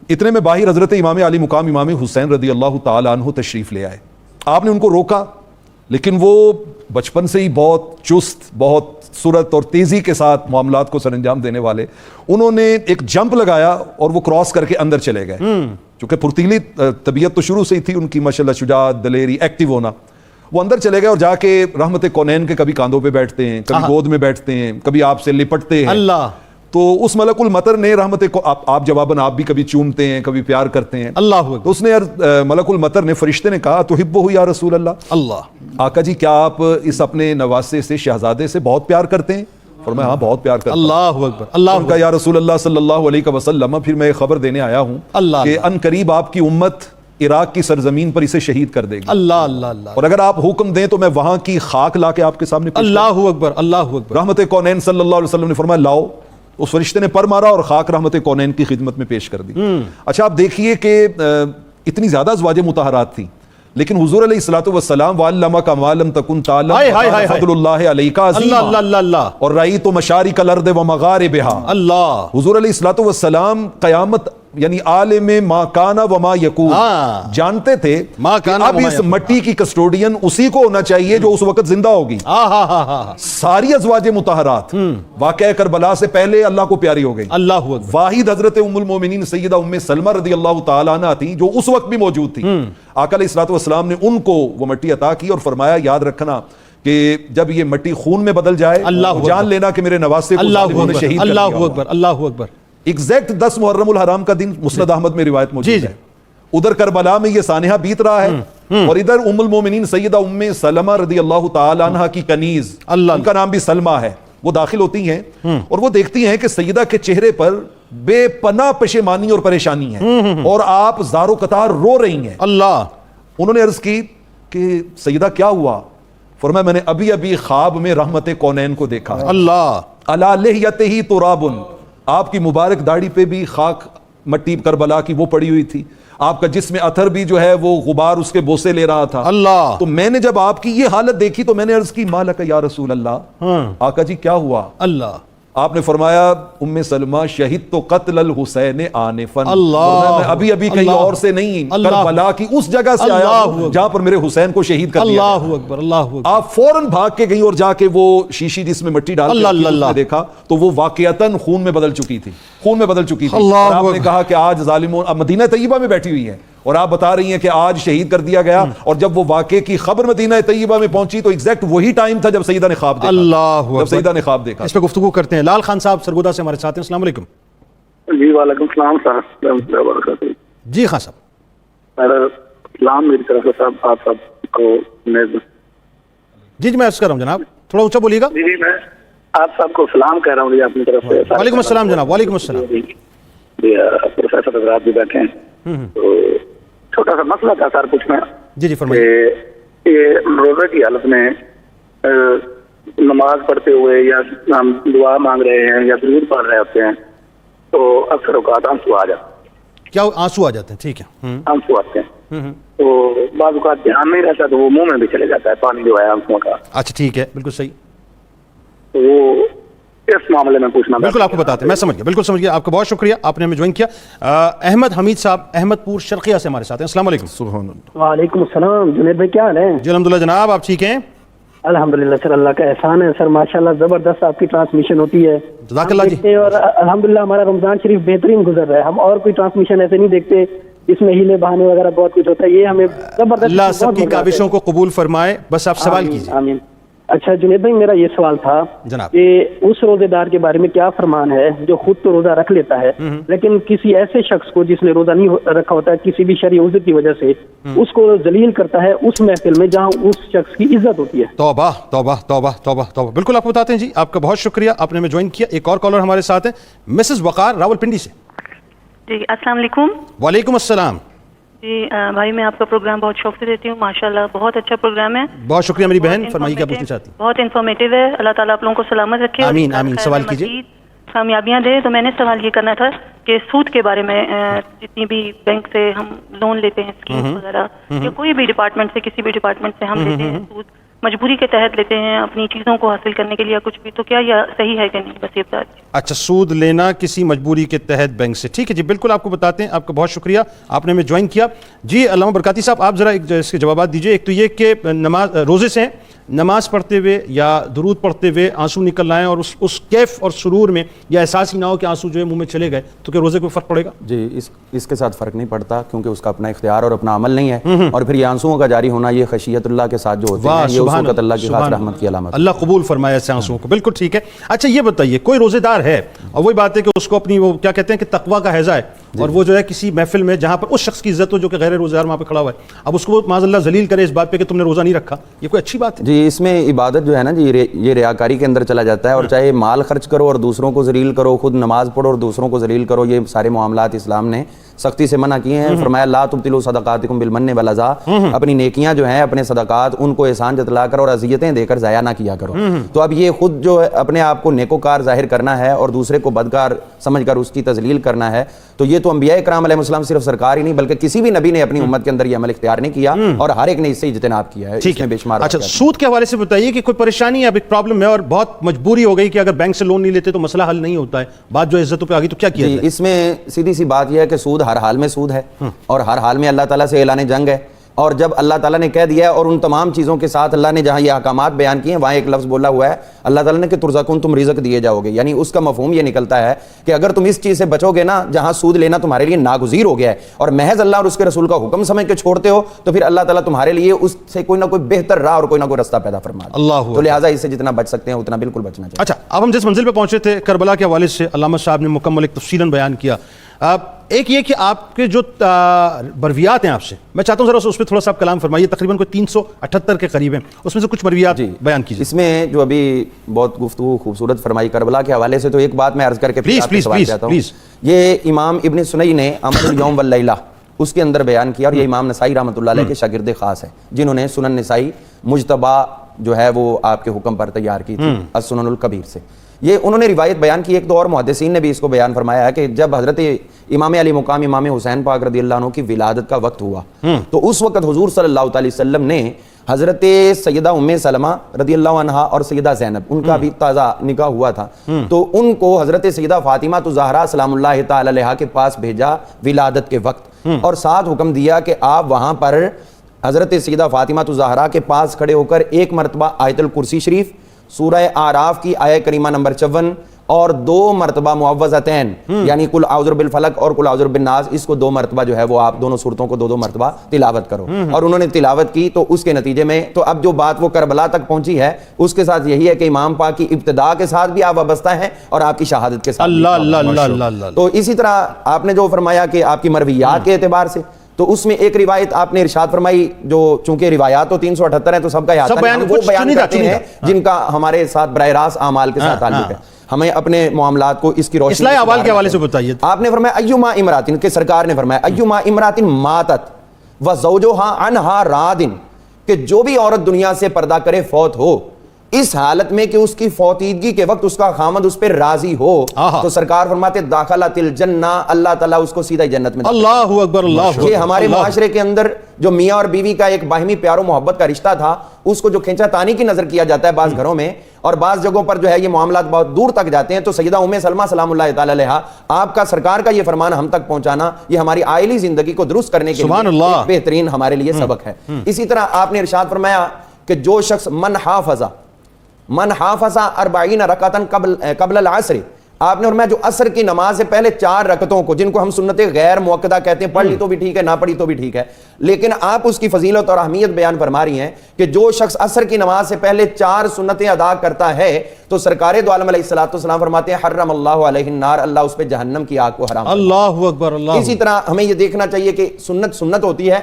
اتنے میں باہر حضرت امام علی مقام امام حسین رضی اللہ تعالی عنہ تشریف لے آئے. آپ نے ان کو روکا، لیکن وہ بچپن سے ہی بہت چست، بہت سرعت اور تیزی کے ساتھ معاملات کو سر انجام دینے والے، انہوں نے ایک جمپ لگایا اور وہ کراس کر کے اندر چلے گئے. چونکہ پھرتیلی طبیعت تو شروع سے ہی تھی ان کی، ماشاءاللہ شجاعت، دلیری، ایکٹیو ہونا. وہ اندر چلے گئے اور جا کے رحمت کونین کے کبھی کاندھوں پہ بیٹھتے ہیں، کبھی گود میں بیٹھتے ہیں، کبھی آپ سے لپٹتے ہیں. اللہ. تو اس ملک المطر نے رحمت کو آپ جواباً آپ بھی کبھی چومتے ہیں، کبھی پیار کرتے ہیں. اللہ. تو اس نے ملک المطر نے، فرشتے نے کہا تحبہ یا رسول اللہ، اللہ آقا جی کیا آپ اس اپنے نواسے سے، شہزادے سے بہت پیار کرتے ہیں؟ فرمایا ہاں بہت پیار کرتا ہوں. اللہ اکبر. اللہ کا یا رسول اللہ صلی اللہ علیہ وسلم، پھر میں خبر دینے آیا ہوں کہ ان قریب آپ کی امت عراق کی سرزمین پر اسے شہید کر دے گی. اللہ اللہ اللہ. اور اگر آپ حکم دیں تو میں وہاں کی خاک لا کے آپ کے سامنے. اللہ اکبر. اللہ اکبر. رحمت کونین صلی اللہ علیہ وسلم نے فرمایا لاؤ. اس فرشتے نے پر مارا اور خاک رحمت کونین کی خدمت میں پیش کر دی. اچھا آپ دیکھیے کہ اتنی زیادہ ازواج مطہرات تھیں، لیکن حضور علیہ الصلوۃ والسلام وعلمک ما لم تکن تعلم فضل اللہ علیک عظیم. اور رأیت مشارق الارض ومغاربها. اللہ. حضور علیہ الصلوۃ والسلام قیامت یعنی عالم ما کان و ما یکون جانتے تھے کہ اب اس مٹی کی کسٹوڈین اسی کو ہونا چاہیے جو اس وقت زندہ ہوگی. ساری ازواج مطہرات واقعہ کربلا سے پہلے اللہ کو پیاری ہو گئی. اللہ. واحد حضرت ام المومنین سیدہ ام سلمہ رضی اللہ تعالیٰ عنہ تھی جو اس وقت بھی موجود تھی. آقا علیہ الصلوۃ والسلام نے ان کو وہ مٹی عطا کی اور فرمایا یاد رکھنا کہ جب یہ مٹی خون میں بدل جائے جان لینا کہ میرے نواسے کو ظالموں نے شہید کر دیا. اللہ اکبر. اللہ اکبر. ایگزیکٹ 10 محرم الحرام کا دن مسند احمد میں روایت موجود ہے. ادھر کربلا میں یہ سانحہ بیت رہا ہے اور ادھر ام المومنین سیدہ ام سلمہ رضی اللہ تعالی عنہ کی کنیز، ان کا نام بھی سلمہ ہے، وہ داخل ہوتی ہیں اور وہ دیکھتی ہیں کہ سیدہ کے چہرے پر بے پناہ پشیمانی اور پریشانی ہے اور آپ زار و قطار رو رہی ہیں. اللہ. انہوں نے عرض کی کہ سیدہ کیا ہوا؟ فرمایا میں نے ابھی ابھی خواب میں رحمت کونین کو دیکھا. اللہ. علی لحیتہ تراب، آپ کی مبارک داڑھی پہ بھی خاک مٹی کربلا کی وہ پڑی ہوئی تھی، آپ کا جسم اثر بھی جو ہے وہ غبار اس کے بوسے لے رہا تھا. اللہ. تو میں نے جب آپ کی یہ حالت دیکھی تو میں نے عرض کی ما لک یا رسول اللہ، آقا جی کیا ہوا؟ اللہ. آپ نے فرمایا ام سلمہ شہید تو قتل الحسین آنفا. اللہ. میں ابھی ابھی کہیں اور سے نہیں، کربلا کی اس جگہ سے آیا ہوں جہاں پر میرے حسین کو شہید کر دیا. اللہ اکبر. اللہ اکبر. آپ فوراً بھاگ کے گئی اور جا کے وہ شیشی جس میں مٹی ڈال کے دیکھا تو وہ واقعتاً خون میں بدل چکی تھی، خون میں بدل چکی تھی. اور آپ نے کہا کہ آج ظالموں، اب مدینہ طیبہ میں بیٹھی ہوئی ہیں اور آپ بتا رہی ہیں کہ آج شہید کر دیا گیا، اور جب وہ واقعے کی خبر مدینہ طیبہ میں پہنچی تو ایگزیکٹ وہی ٹائم تھا جب سیدہ نے خواب دیکھا. اللہ. جب سیدہ نے خواب دیکھا. اس پہ گفتگو کرتے ہیں. لال خان صاحب سرگودا سے ہمارے ساتھ ہیں. السلام علیکم. جی وعلیکم السلام صاحب. جی خان صاحب. سلام میری طرف سے صاحب، آپ سب کو. جی میں عرض کر رہا ہوں جناب، تھوڑا اونچا بولیے گا. جی میں آپ سب کو سلام کہہ رہا ہوں جی اپنی طرف سے. وعلیکم السلام جناب. وعلیکم السلام. جی پروفیسر حضرات بھی بیٹھے ہیں. تو چھوٹا سا مسئلہ تھا سر پوچھنا. جی جی فرمائیے. یہ روزہ کی حالت میں نماز پڑھتے ہوئے یا ہم دعا مانگ رہے ہیں یا درود پڑھ رہے ہوتے ہیں تو اکثر اوقات آنسو آ جاتے ہیں. کیا آنسو آ جاتے ہیں؟ ٹھیک ہے. آنسو آتے ہیں تو بعض اوقات دھیان نہیں رہتا تو وہ منہ میں بھی چلے جاتا ہے پانی جو ہے آنسو کا. اچھا ٹھیک ہے، بالکل صحیح. وہ اس معاملے میں پوچھنا بالکل آپ کو بتاتے ہیں. میں سمجھ گیا، بالکل سمجھ گیا. آپ کا بہت شکریہ، آپ نے ہمیں جوائن کیا. احمد حمید صاحب احمد پور شرقیہ سے ہمارے ساتھ ہیں. السلام علیکم. سبحان اللہ. وعلیکم السلام. جنید بھائی کیا حال ہے؟ جی الحمدللہ جناب، آپ ٹھیک ہیں؟ الحمدللہ سر، اللہ کا احسان ہے سر. ماشاءاللہ زبردست آپ کی ٹرانسمیشن ہوتی ہے. جزاک اللہ جی. اور الحمدللہ ہمارا رمضان شریف بہترین گزر رہا ہے. ہم اور کوئی ٹرانسمیشن ایسے نہیں دیکھتے اس میں ہیلے بہانے وغیرہ بہت کچھ ہوتا ہے. یہ ہمیں زبردست. اللہ سب کی کاوشوں کو قبول فرمائے. بس آپ سوال کیجیے. آمین. اچھا جنید بھائی میرا یہ سوال تھا جناب کہ اس روزے دار کے بارے میں کیا فرمان ہے جو خود تو روزہ رکھ لیتا ہے لیکن کسی ایسے شخص کو جس نے روزہ نہیں رکھا ہوتا ہے کسی بھی شرعی عذر کی وجہ سے اس کو ذلیل کرتا ہے اس محفل میں جہاں اس شخص کی عزت ہوتی ہے. توبہ توبہ توبہ توبہ توبہ. بالکل آپ بتاتے ہیں جی. آپ کا بہت شکریہ، آپ نے ہمیں جوائن کیا. ایک اور کالر ہمارے ساتھ ہیں مسز وقار راولپنڈی سے. جی السلام علیکم. وعلیکم السلام. جی بھائی میں آپ کا پروگرام بہت شوق سے دیتی ہوں، ماشاءاللہ بہت اچھا پروگرام ہے. بہت شکریہ میری بہن. فرمائیے کیا پوچھنا چاہتی ہیں؟ بہت انفارمیٹیو ہے. اللہ تعالیٰ آپ لوگوں کو سلامت رکھے. آمین آمین. سوال کیجیے. کامیابیاں دے. تو میں نے سوال یہ کرنا تھا کہ سود کے بارے میں جتنی بھی بینک سے ہم لون لیتے ہیں اسکیم وغیرہ یا کوئی بھی ڈپارٹمنٹ سے کسی بھی ڈپارٹمنٹ سے ہم لیتے ہیں سود مجبوری کے تحت لیتے ہیں اپنی چیزوں کو حاصل کرنے کے لیے کچھ بھی, تو کیا یہ صحیح ہے کہ نہیں؟ بس یہ بتا دیجیے. اچھا, سود لینا کسی مجبوری کے تحت بینک سے, ٹھیک ہے جی, بالکل آپ کو بتاتے ہیں. آپ کا بہت شکریہ, آپ نے ہمیں جوائن کیا. جی علامہ برکاتی صاحب, آپ ذرا اس کے جوابات دیجیے. ایک تو یہ کہ نماز روزے سے نماز پڑھتے ہوئے یا درود پڑھتے ہوئے آنسو نکل آئیں اور اس کیف اور سرور میں یہ احساس ہی نہ ہو کہ آنسو جو ہے منہ میں چلے گئے, تو کیا روزے کو فرق پڑے گا؟ جی اس کے ساتھ فرق نہیں پڑتا, کیونکہ اس کا اپنا اختیار اور اپنا عمل نہیں ہے. اور پھر یہ آنسوؤں کا جاری ہونا یہ خشیت اللہ کے ساتھ جو ہوتے ہیں, یہ اس وقت اللہ کی خاص رحمت کی علامت. اللہ قبول فرمائے ایسے آنسوؤں کو. بالکل ٹھیک ہے. اچھا یہ بتائیے, کوئی روزے دار ہے اور وہی بات ہے کہ اس کو اپنی وہ کیا کہتے ہیں کہ تقویٰ کا ہیضہ ہے, اور وہ جو ہے کسی محفل میں جہاں پر اس شخص کی عزت ہو جو کہ غیر روزے دار وہاں پہ کھڑا ہوا ہے, اب اس کو معاذ اللہ ذلیل کرے اس بات پہ کہ تم نے روزہ نہیں رکھا, یہ کوئی اچھی بات ہے؟ جی اس میں عبادت جو ہے نا جی, یہ ریاکاری کے اندر چلا جاتا ہے. اور چاہے مال خرچ کرو اور دوسروں کو ذلیل کرو, خود نماز پڑھو اور دوسروں کو ذلیل کرو, یہ سارے معاملات اسلام نے سختی سے منع کیے ہیں. فرمایا لا تبطلوا صدقاتکم بالمن والعذا, اپنی نیکیاں جو ہیں اپنے صدقات ان کو احسان جتلا کر اور اذیتیں دے کر ضائع نہ کیا کرو. تو اب یہ خود جو ہے اپنے آپ کو نیکوکار ظاہر کرنا ہے اور دوسرے کو بدکار سمجھ کر اس کی تذلیل کرنا ہے, تو یہ تو انبیاء کرام علیہ السلام صرف سرکار ہی نہیں بلکہ کسی بھی نبی نے اپنی امت کے اندر یہ عمل اختیار نہیں کیا, اور ہر ایک نے اس سے اجتناب کیا ہے. ٹھیک ہے. اچھا سود کے حوالے سے بتائیے کہ کوئی پریشانی اب ایک پرابلم ہے اور بہت مجبوری ہو گئی کہ اگر بینک سے لون نہیں لیتے تو مسئلہ حل نہیں ہوتا ہے, بات جو عزتوں پہ آ گئی, تو کیا کیا جائے؟ اس میں سیدھی سی بات یہ ہے کہ سود ہر حال میں سود ہے اور ہر حال میں اللہ تعالیٰ سے اعلان جنگ ہے. اور جب اللہ تعالیٰ نے کہہ دیا ہے اور ان تمام چیزوں کے ساتھ اللہ نے جہاں یہ احکامات بیان کیے ہیں وہاں ایک لفظ بولا ہوا ہے اللہ تعالیٰ نے کہ ترزقون, تم رزق دیے جاؤ گے. یعنی اس کا مفہوم یہ نکلتا ہے کہ اگر تم اس چیز سے بچو گے نا جہاں سود لینا تمہارے لیے ناگزیر ہو گیا ہے اور محض اللہ اور اس کے رسول کا حکم سمجھ کے چھوڑتے ہو, تو پھر اللہ تعالیٰ تمہارے لیے اس سے کوئی نہ کوئی بہتر راہ اور کوئی نہ کوئی رستہ پیدا فرما دے. تو لہٰذا اس سے جتنا بچ سکتے ہیں اتنا بالکل بچنا چاہیے. اچھا, اب ہم جس منزل پہ پہنچے تھے کربلا کے حوالے سے علامہ صاحب نے مکمل ایک تفصیلاً بیان کیا. ایک یہ کہ آپ کے جو مرویات ہیں آپ سے میں چاہتا ہوں ذرا اس پہ تھوڑا سا آپ کلام فرمائیے. تقریباً کوئی 378 کے قریب ہیں, اس میں سے کچھ مرویات بیان کیجیے. اس میں جو ابھی بہت گفتگو خوبصورت فرمائی کربلا کے حوالے سے, تو ایک بات میں عرض کر کے پلیز. یہ امام ابن سنئی نے عمل الیوم واللیلہ اس کے اندر بیان کیا, اور یہ امام نسائی رحمۃ اللہ علیہ کے شاگرد خاص ہیں جنہوں نے سنن نسائی مجتبہ جو ہے وہ آپ کے حکم پر تیار کی تھی السنن الکبیر سے. یہ انہوں نے روایت بیان کی. ایک تو اور محدثین نے بھی اس کو بیان فرمایا ہے کہ جب حضرت امام علی مقام امام حسین پاک رضی اللہ عنہ کی ولادت کا وقت ہوا تو اس وقت حضور صلی اللہ علیہ وسلم نے حضرت سیدہ ام سلمہ رضی اللہ عنہا اور سیدہ زینب, ان کا بھی تازہ نکاح ہوا تھا, تو ان کو حضرت سیدہ فاطمہ الزہرا سلام اللہ تعالی علیہا کے پاس بھیجا ولادت کے وقت, اور ساتھ حکم دیا کہ آپ وہاں پر حضرت سیدہ فاطمہ الزہرا کے پاس کھڑے ہو کر ایک مرتبہ آیت الکرسی شریف, سورہ آراف کی آیت کریمہ نمبر 54 اور 2 مرتبہ معوذتین یعنی قل اعوذ برب الفلق اور قل اعوذ برب الناس, اس کو 2 مرتبہ جو ہے وہ آپ دونوں صورتوں کو 2 مرتبہ تلاوت کرو. اور انہوں نے تلاوت کی, تو اس کے نتیجے میں تو اب جو بات وہ کربلا تک پہنچی ہے اس کے ساتھ یہی ہے کہ امام پاک کی ابتدا کے ساتھ بھی آپ وابستہ ہیں اور آپ کی شہادت کے ساتھ. اللہ. تو اسی طرح آپ نے جو فرمایا کہ آپ کی مرویات کے اعتبار سے, تو اس میں ایک روایت آپ نے ارشاد فرمائی جو چونکہ روایات تو 378 ہیں تو سب کا یاد ہے, وہ بیان کرتے ہیں جن کا ہمارے ساتھ براہ راست اعمال کے ساتھ تعلق ہے. ہمیں اپنے معاملات کو اس کی روشنی اصلاح احوال کے حوالے سے بتائیے. آپ نے فرمایا ایما امراتن, کہ سرکار نے فرمایا ایما امراتن ماتت وزوجھا عنہا رادن, کہ جو بھی عورت دنیا سے پردہ کرے فوت ہو اس حالت میں کہ اس کی فوتیدگی کے وقت اس کا خامد اس پہ راضی ہو, تو سرکار فرماتے داخلت الجنہ, اللہ تعالیٰ اس کو سیدھا جنت میں. اللہ اکبر. اللہ. یہ ہمارے معاشرے کے اندر جو میاں اور بیوی کا ایک باہمی پیار و محبت کا رشتہ تھا اس کو جو کھینچا تانی کی نظر کیا جاتا ہے بعض گھروں میں, اور بعض جگہوں پر جو ہے یہ معاملات بہت دور تک جاتے ہیں, تو سیدہ ام سلمہ سلام اللہ تعالی علیہا آپ کا سرکار کا یہ فرمان ہم تک پہنچانا یہ ہماری عائلی زندگی کو درست کرنے کے لیے بہترین ہمارے لیے سبق ہے. اسی طرح آپ نے ارشاد فرمایا کہ جو شخص من حافظ 40 رکعتاً قبل العصر, آپ نے فرمایا جو عصر کی نماز سے پہلے 4 رکعتوں کو, جن کو ہم سنت غیر موقدہ کہتے ہیں, پڑھ لی تو بھی ٹھیک ہے نہ پڑھی تو بھی ٹھیک ہے, لیکن آپ اس کی فضیلت اور اہمیت بیان فرما رہی ہیں کہ جو شخص عصر کی نماز سے پہلے 4 سنتیں ادا کرتا ہے تو سرکار دو عالم علیہ الصلوۃ والسلام فرماتے ہیں حرم اللہ علیہ النار, اللہ اس پہ جہنم کی آگ کو حرام. اللہ اکبر. اللہ. اسی طرح ہمیں یہ دیکھنا چاہیے کہ سنت ہوتی ہے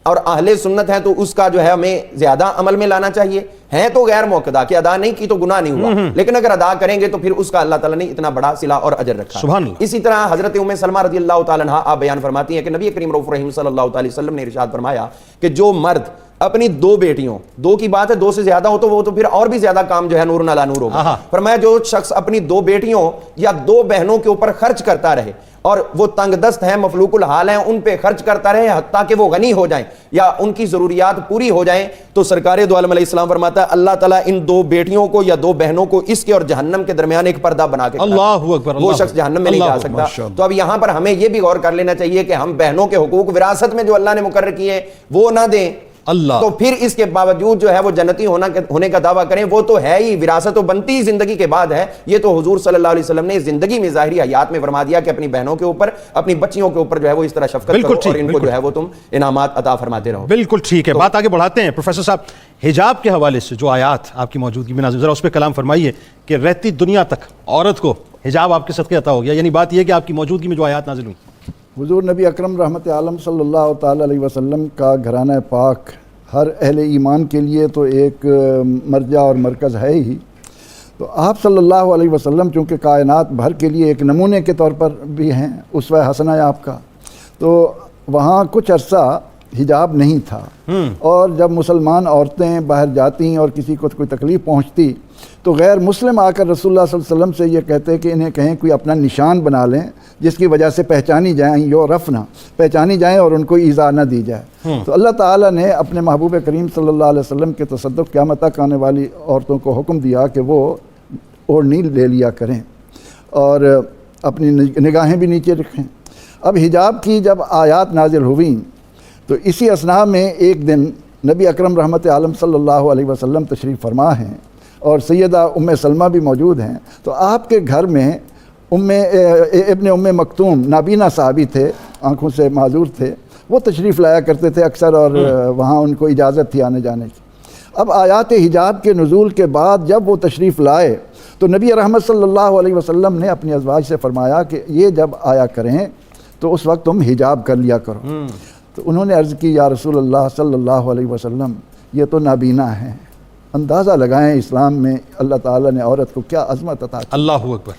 اور اہل سنت ہے تو اس کا جو ہے ہمیں زیادہ عمل میں لانا چاہیے. ہیں تو غیر موقدہ کہ ادا نہیں کی تو گناہ نہیں ہوا, لیکن اگر ادا کریں گے تو پھر اس کا اللہ تعالیٰ نے اتنا بڑا صلہ اور اجر رکھا. سبحان اللہ. اسی طرح حضرت ام سلمہ رضی اللہ تعالیٰ عنہا آپ بیان فرماتی ہیں کہ نبی کریم رؤوف رحیم صلی اللہ علیہ وسلم نے ارشاد فرمایا کہ جو مرد اپنی 2 بیٹیوں, 2 کی بات ہے 2 سے زیادہ ہو تو وہ تو پھر اور بھی زیادہ کام جو ہے نور علی نور ہوگا, فرمایا جو شخص اپنی 2 بیٹیوں یا 2 بہنوں کے اوپر خرچ کرتا رہے اور وہ تنگ دست ہیں مفلوق الحال ہیں ان پہ خرچ کرتا رہے حتیٰ کہ وہ غنی ہو جائیں یا ان کی ضروریات پوری ہو جائیں, تو سرکار دو عالم علیہ السلام فرماتا البتہ اللہ تعالیٰ ان دو بیٹیوں کو یا دو بہنوں کو اس کے اور جہنم کے درمیان ایک پردہ بنا کے اللہ اکبر، وہ شخص جہنم میں نہیں جا سکتا. تو اب یہاں پر ہمیں یہ بھی غور کر لینا چاہیے کہ ہم بہنوں کے حقوق وراثت میں جو اللہ نے مقرر کیے ہیں وہ نہ دیں اللہ، تو پھر اس کے باوجود جو ہے وہ جنتی ہونے کا دعویٰ کریں. وہ تو ہے ہی، وراثت تو بنتی ہی زندگی کے بعد ہے. یہ تو حضور صلی اللہ علیہ وسلم نے زندگی میں ظاہری حیات میں فرما دیا کہ اپنی بہنوں کے اوپر، اپنی بچیوں کے اوپر جو ہے وہ اس طرح شفقت کرو اور ان کو جو ہے وہ تم انعامات عطا فرماتے رہو. بالکل ٹھیک ہے. بات آگے بڑھاتے ہیں. پروفیسر صاحب، حجاب کے حوالے سے جو آیات آپ کی موجودگی میں نازل، ذرا اس پہ کلام فرمائیے کہ رہتی دنیا تک عورت کو حجاب آپ کے صدقے عطا ہو گیا، یعنی بات یہ کہ آپ کی موجودگی میں جو آیات نازل ہوئی. حضور نبی اکرم رحمت عالم صلی اللہ تعالی علیہ وسلم کا گھرانہ پاک ہر اہل ایمان کے لیے تو ایک مرجع اور مرکز ہے ہی. تو آپ صلی اللہ علیہ وسلم چونکہ کائنات بھر کے لیے ایک نمونے کے طور پر بھی ہیں، اسوہ حسنہ ہے آپ کا، تو وہاں کچھ عرصہ حجاب نہیں تھا. اور جب مسلمان عورتیں باہر جاتی اور کسی کو کوئی تکلیف پہنچتی تو غیر مسلم آ کر رسول اللہ صلی اللہ علیہ وسلم سے یہ کہتے کہ انہیں کہیں کوئی اپنا نشان بنا لیں جس کی وجہ سے پہچانی جائیں، یعرفنا، پہچانی جائیں اور ان کو ایذا نہ دی جائے. تو اللہ تعالیٰ نے اپنے محبوب کریم صلی اللہ علیہ وسلم کے تصدق قیامت تک آنے والی عورتوں کو حکم دیا کہ وہ اوڑھنی لے لیا کریں اور اپنی نگاہیں بھی نیچے رکھیں. اب حجاب کی جب آیات نازل ہوئیں تو اسی اثناء میں ایک دن نبی اکرم رحمت عالم صلی اللہ علیہ وسلم تشریف فرما ہیں اور سیدہ ام سلمہ بھی موجود ہیں. تو آپ کے گھر میں ابن ام مکتوم نابینا صحابی تھے، آنکھوں سے معذور تھے، وہ تشریف لایا کرتے تھے اکثر اور وہاں ان کو اجازت تھی آنے جانے کی. اب آیات حجاب کے نزول کے بعد جب وہ تشریف لائے تو نبی رحمت صلی اللہ علیہ وسلم نے اپنی ازواج سے فرمایا کہ یہ جب آیا کریں تو اس وقت تم حجاب کر لیا کرو. تو انہوں نے عرض کی یا رسول اللہ صلی اللہ علیہ وسلم یہ تو نابینا ہیں. اندازہ لگائیں اسلام میں اللہ تعالیٰ نے عورت کو کیا عظمت عطا کی. اللہ اکبر.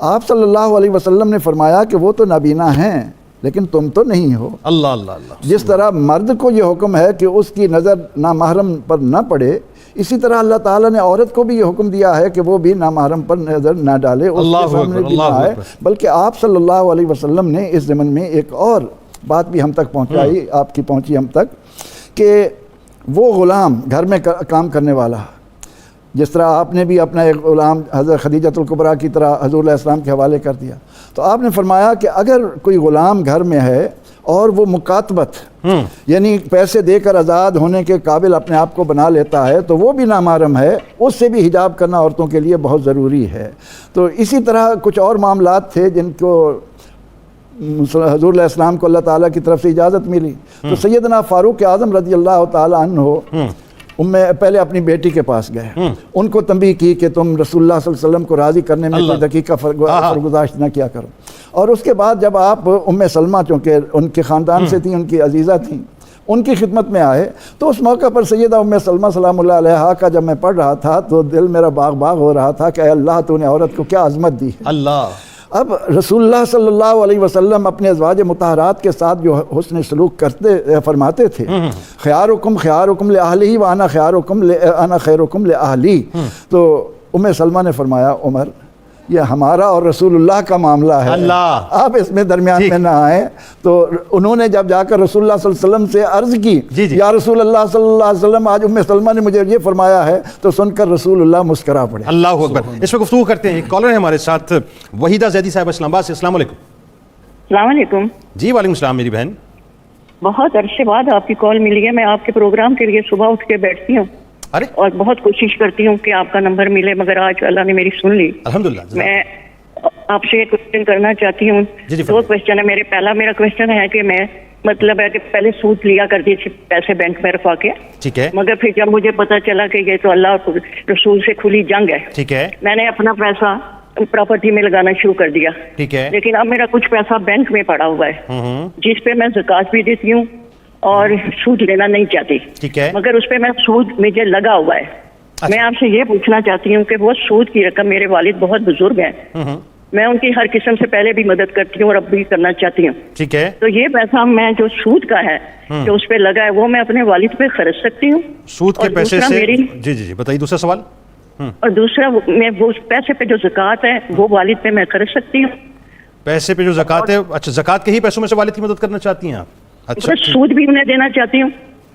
آپ صلی اللہ علیہ وسلم نے فرمایا کہ وہ تو نابینا ہیں لیکن تم تو نہیں ہو. اللہ اللہ اللہ. جس طرح مرد کو یہ حکم ہے کہ اس کی نظر نامحرم پر نہ پڑے، اسی طرح اللہ تعالیٰ نے عورت کو بھی یہ حکم دیا ہے کہ وہ بھی نامحرم پر نظر نہ ڈالے، اس کے سامنے بھی نہ آئے. بلکہ آپ صلی اللہ علیہ وسلم نے اس ضمن میں ایک اور بات بھی ہم تک پہنچائی، آپ کی پہنچی ہم تک، کہ وہ غلام گھر میں کام کرنے والا، جس طرح آپ نے بھی اپنا ایک غلام حضرت خدیجۃ الکبریٰ کی طرح حضور علیہ السلام کے حوالے کر دیا. تو آپ نے فرمایا کہ اگر کوئی غلام گھر میں ہے اور وہ مکاتبت یعنی پیسے دے کر آزاد ہونے کے قابل اپنے آپ کو بنا لیتا ہے تو وہ بھی نامحرم ہے، اس سے بھی حجاب کرنا عورتوں کے لیے بہت ضروری ہے. تو اسی طرح کچھ اور معاملات تھے جن کو حضور علیہ السلام کو اللہ تعالیٰ کی طرف سے اجازت ملی. تو سیدنا فاروق اعظم رضی اللہ تعالیٰ عنہ پہلے اپنی بیٹی کے پاس گئے، ان کو تنبیہ کی کہ تم رسول اللہ صلی اللہ علیہ وسلم کو راضی کرنے میں کوئی دقیقہ فرگزاشت نہ کیا کرو. اور اس کے بعد جب آپ ام سلمہ چونکہ ان کے خاندان سے تھیں، ان کی عزیزہ تھیں، ان کی خدمت میں آئے تو اس موقع پر سیدہ ام سلمہ سلام اللہ علیہا کا جب میں پڑھ رہا تھا تو دل میرا باغ باغ ہو رہا تھا کہ اے اللہ تو نے عورت کو کیا عظمت دی ہے. اللہ. اب رسول اللہ صلی اللہ علیہ وسلم اپنے ازواج مطہرات کے ساتھ جو حسن سلوک فرماتے تھے، خیارکم لأہلہ وانا خیرکم لأہلی. تو ام سلمہ نے فرمایا عمر یہ ہمارا اور رسول اللہ کا معاملہ ہے، اللہ آپ اس میں درمیان میں نہ آئیں. تو انہوں نے جب جا کر رسول اللہ صلی اللہ علیہ وسلم سے عرض کی یا رسول اللہ صلی اللہ علیہ وسلم آج ام سلمہ نے مجھے یہ فرمایا ہے، تو سن کر رسول اللہ مسکرا پڑے. اللہ اکبر. اس میں گفتگو کرتے ہیں. ایک کالر ہے ہمارے ساتھ، وحیدہ زیدی صاحب اسلام آباد سے. السلام علیکم. السلام علیکم. جی وعلیکم السلام میری بہن. بہت عرصے بعد آپ کی کال ملی ہے. میں آپ کے پروگرام کے لیے صبح اٹھ کے بیٹھتی ہوں اور بہت کوشش کرتی ہوں کہ آپ کا نمبر ملے، مگر آج اللہ نے میری سن لی. الحمدللہ. میں آپ سے ایک کوشچن کرنا چاہتی ہوں. دو کوشچن ہے میرے. پہلا میرا کوشچن ہے کہ میں مطلب ہے کہ پہلے سود لیا کرتی تھی پیسے بینک میں رکھوا کے، ٹھیک ہے، مگر پھر جب مجھے پتا چلا کہ یہ تو اللہ رسول سے کھلی جنگ ہے، ٹھیک ہے، میں نے اپنا پیسہ پراپرٹی میں لگانا شروع کر دیا، ٹھیک ہے. لیکن اب میرا کچھ پیسہ بینک میں پڑا ہوا ہے جس پہ میں زکوٰۃ بھی دیتی ہوں اور سود لینا نہیں چاہتی، ٹھیک ہے، مگر اس پہ میں سود مجھے لگا ہوا ہے. میں آپ سے یہ پوچھنا چاہتی ہوں کہ وہ سود کی رقم، میرے والد بہت بزرگ ہیں، میں ان کی ہر قسم سے پہلے بھی مدد کرتی ہوں اور اب بھی کرنا چاہتی ہوں، ٹھیک ہے، تو یہ پیسہ میں جو سود کا ہے جو اس پہ لگا ہے وہ میں اپنے والد پہ خرچ سکتی ہوں؟ سود کے پیسے سے؟ جی جی جی بتائیے دوسرا سوال. اور دوسرا میں وہ پیسے پہ جو زکوٰۃ ہے وہ والد پہ میں خرچ سکتی ہوں؟ پیسے پہ جو زکوٰۃ ہے، اچھا زکوٰۃ کے ہی پیسوں میں سے والد کی مدد کرنا چاہتی ہیں آپ؟ اچھا سود بھی انہیں دینا چاہتی ہوں.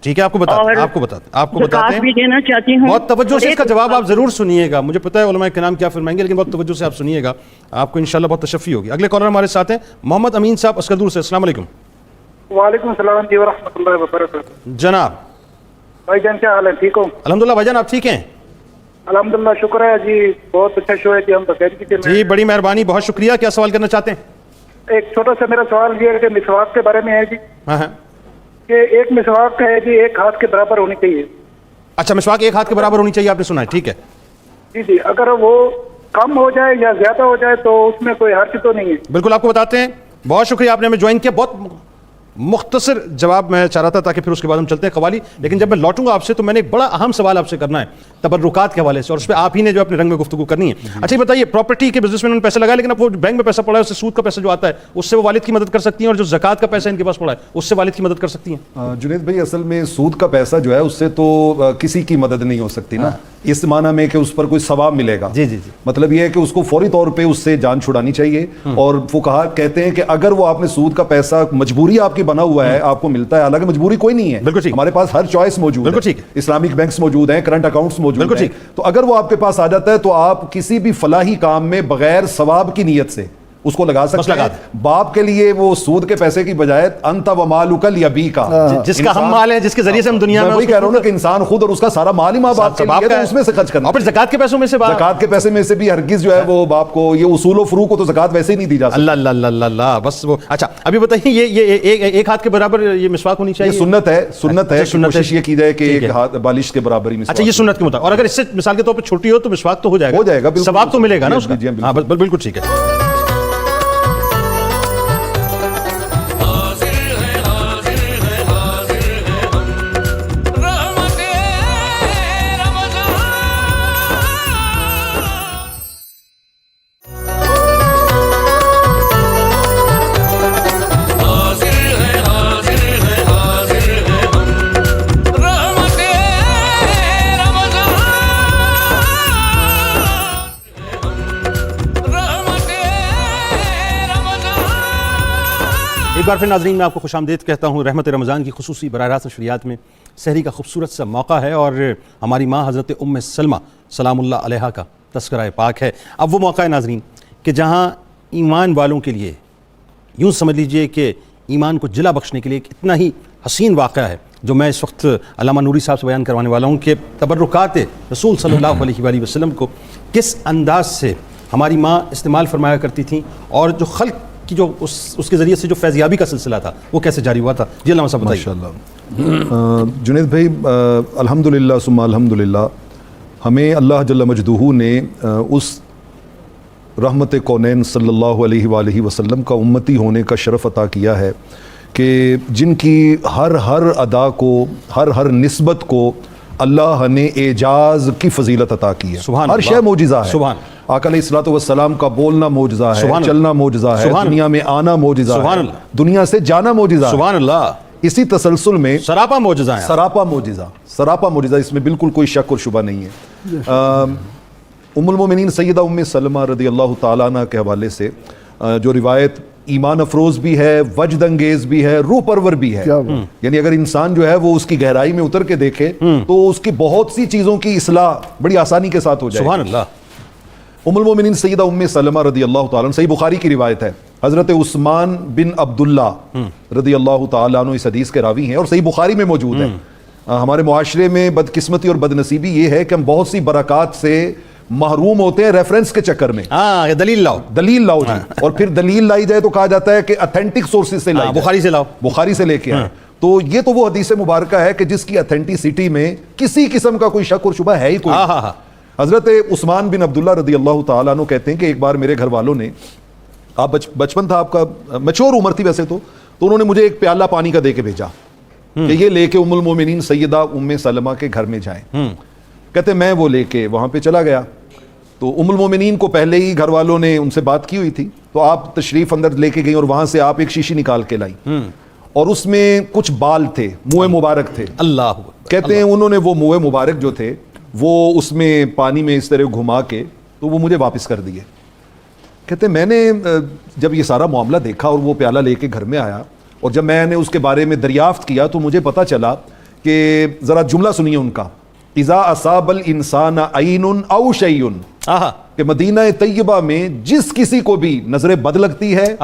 ٹھیک ہے، آپ کو بتاتے ہیں بھی دینا چاہتی ہوں. بہت توجہ سے اس کا جواب آپ ضرور سنیے گا. مجھے پتہ ہے علماء کرام کیا فرمائیں گے، لیکن بہت توجہ سے آپ سنیے گا، آپ کو انشاءاللہ بہت تشفی ہوگی. اگلے کالر ہمارے ساتھ ہیں محمد امین صاحب اسکردور سے. السلام علیکم. وعلیکم السلام جی ورحمۃ اللہ وبرکاتہ. جناب بھائی جان کیا حال ہے؟ ٹھیک ہو؟ الحمدللہ. بھائی جان آپ ٹھیک ہیں؟ الحمدللہ شکر ہے جی. بہت اچھا شو ہے جی. ہم تو کہہ رہے تھے جی بڑی مہربانی، بہت شکریہ. کیا سوال کرنا چاہتے ہیں؟ ایک چھوٹا سا میرا سوال یہ ہے کہ مسواک کے بارے میں ہے جی. ہاں ہاں. کہ ایک مسواک ہے جی ایک ہاتھ کے برابر ہونی چاہیے. اچھا مسواک ایک ہاتھ کے برابر ہونی چاہیے، آپ نے سنا ہے، ٹھیک ہے. جی جی. اگر وہ کم ہو جائے یا زیادہ ہو جائے تو اس میں کوئی حرج تو نہیں ہے؟ بالکل آپ کو بتاتے ہیں. بہت شکریہ آپ نے ہمیں جوائن کیا. بہت مختصر جواب میں چاہ رہا تھا تاکہ پھر اس کے بعد ہم چلتے ہیں قوالی. لیکن جب میں لوٹوں گا آپ سے تو میں نے ایک بڑا اہم سوال آپ سے کرنا ہے تبرکات کے حوالے سے، اور اس پہ آپ ہی نے جو اپنے رنگ میں گفتگو کرنی ہے. اچھا یہ بتائیے، پراپرٹی کے بزنس میں انہوں نے پیسہ لگایا، لیکن اب وہ بینک میں پیسہ پڑا ہے، اس سے سود کا پیسہ جو آتا ہے اس سے وہ والد کی مدد کر سکتی ہیں، اور جو زکوٰۃ کا پیسہ ان کے پاس پڑا ہے اس سے والد کی مدد کر سکتی ہیں؟ جنید بھائی اصل میں سود کا پیسہ جو ہے اس سے تو کسی کی مدد نہیں ہو سکتی نا، اس معنی میں کہ اس پر کوئی ثواب ملے گا. جی جی جی. مطلب یہ ہے کہ اس کو فوری طور پہ اس سے جان چھڑانی چاہیے. اور فقہا کہتے ہیں کہ اگر وہ آپ نے سود کا پیسہ مجبوری آپ کی بنا ہوا ہے، آپ کو ملتا ہے، حالانکہ مجبوری کوئی نہیں ہے، بالکل ہمارے پاس ہر چوائس موجود ہے، اسلامک بینکس موجود ہیں، کرنٹ اکاؤنٹس موجود ہیں، تو اگر وہ آپ کے پاس آ جاتا ہے تو آپ کسی بھی فلاحی کام میں بغیر ثواب کی نیت سے اس کو لگا سکتے ہیں. باپ کے لیے وہ سود کے پیسے کی بجائے انت و مالک الیبیک، جس کا ہم مال ہے، جس کے ذریعے سے ہم دنیا میں وہی کہہ رہا ہوں نا کہ انسان خود اور اس کا سارا مال ہی ماں باپ کے لیے ہے، اس میں سے خرچ کرنا. اور پھر زکوٰۃ کے پیسوں میں سے زکوٰۃ کے پیسے میں سے بھی ہرگز جو ہے وہ باپ کو، یہ اصول و فروع کو تو زکوٰۃ ویسے ہی نہیں دی جا سکتی. اللہ اللہ اللہ اللہ. بس وہ اچھا ابھی بتائیے، یہ ایک ہاتھ کے برابر یہ مسواک ہونی چاہیے؟ سنت ہے، سنت ہے، کوشش یہ کی جائے کہ ایک ہاتھ بالش کے برابر ہی مسواک. اچھا یہ سنت کے مطابق، اور اگر اس سے مثال کے طور پہ چھوٹی ہو تو مسواک تو ہو جائے گا، ثواب تو ملے گا نا اس کا. ہاں بالکل ٹھیک ہے. ایک بار پھر ناظرین میں آپ کو خوش آمدید کہتا ہوں. رحمت رمضان کی خصوصی براہ راست نشریات میں سحری کا خوبصورت سا موقع ہے، اور ہماری ماں حضرت ام سلمہ سلام اللہ علیہا کا تذکرہ پاک ہے. اب وہ موقع ہے ناظرین کہ جہاں ایمان والوں کے لیے یوں سمجھ لیجئے کہ ایمان کو جلا بخشنے کے لیے ایک اتنا ہی حسین واقعہ ہے جو میں اس وقت علامہ نوری صاحب سے بیان کروانے والا ہوں کہ تبرکات رسول صلی اللہ علیہ وآلہ وسلم کو کس انداز سے ہماری ماں استعمال فرمایا کرتی تھیں، اور جو خلق کی جو اس کے ذریعے سے جو فیضیابی کا سلسلہ تھا وہ کیسے جاری ہوا تھا. جی علامہ صاحب بتائیے. ماشاءاللہ. جنید بھائی الحمدللہ ثم الحمدللہ، ہمیں اللہ جل مجدہ نے اس رحمت کونین صلی اللہ علیہ وآلہ وسلم کا امتی ہونے کا شرف عطا کیا ہے کہ جن کی ہر ادا کو، ہر نسبت کو اللہ نے اعجاز کی فضیلت عطا کی ہے. ہر شے معجزہ ہے. آقا علیہ الصلوۃ والسلام کا بولنا معجزہ ہے، چلنا معجزہ ہے، دنیا میں آنا معجزہ ہے، دنیا سے جانا معجزہ ہے. سبحان اللہ. اسی تسلسل میں سراپا معجزہ ہے، سراپا معجزہ، اس میں بالکل کوئی شک اور شبہ نہیں ہے. ام المومنین سیدہ ام سلمہ رضی اللہ تعالیٰ عنہ کے حوالے سے جو روایت ایمان افروز بھی ہے، وجد انگیز بھی ہے، روح پرور بھی ہے. یعنی اگر انسان جو ہے وہ اس کی گہرائی میں اتر کے دیکھے تو اس کی بہت سی چیزوں کی اصلاح بڑی آسانی کے ساتھ ہو جائے. سبحان اللہ. ام المومنین سیدہ ام سلمہ رضی اللہ تعالیٰ عنہ، صحیح بخاری کی روایت ہے، حضرت عثمان بن عبداللہ رضی اللہ تعالیٰ عنہ اس حدیث کے راوی ہیں اور صحیح بخاری میں موجود ہے. ہمارے معاشرے میں بدقسمتی اور بدنصیبی یہ ہے کہ ہم بہت سی برکات سے محروم ہوتے ہیں ریفرنس کے چکر میں. دلیل لاؤ جی. اور پھر دلیل لائی جائے تو کہا جاتا ہے کہ اتھینٹک سورسز سے لائی، بخاری سے لاؤ، بخاری سے لے کے آئے. تو یہ تو وہ حدیث مبارکہ ہے کہ جس کی اتھینٹسٹی میں کسی قسم کا کوئی شک اور شبہ ہے ہی کوئی. حضرت عثمان بن عبداللہ رضی اللہ تعالیٰ عنہ کہتے ہیں کہ ایک بار میرے گھر والوں نے، آپ بچپن تھا آپ کا، میچور عمر تھی ویسے تو انہوں نے مجھے ایک پیالہ پانی کا دے کے بھیجا کہ یہ لے کے ام المومنین سیدہ ام سلمہ کے گھر میں جائیں. کہتے میں وہ لے کے وہاں پہ چلا گیا تو ام المومنین کو پہلے ہی گھر والوں نے ان سے بات کی ہوئی تھی، تو آپ تشریف اندر لے کے گئیں اور وہاں سے آپ ایک شیشی نکال کے لائی اور اس میں کچھ بال تھے، منہ مبارک تھے. اللہ کہتے ہیں انہوں نے وہ منہ مبارک جو تھے وہ اس میں پانی میں اس طرح گھما کے تو وہ مجھے واپس کر دیے. کہتے میں نے جب یہ سارا معاملہ دیکھا اور وہ پیالہ لے کے گھر میں آیا اور جب میں نے اس کے بارے میں دریافت کیا تو مجھے پتا چلا کہ ذرا جملہ سنیے ان کا، اذا اصاب الانسان عین او شیء، کہ مدینہ طیبہ میں جس کسی کو بھی نظر بد لگتی ہے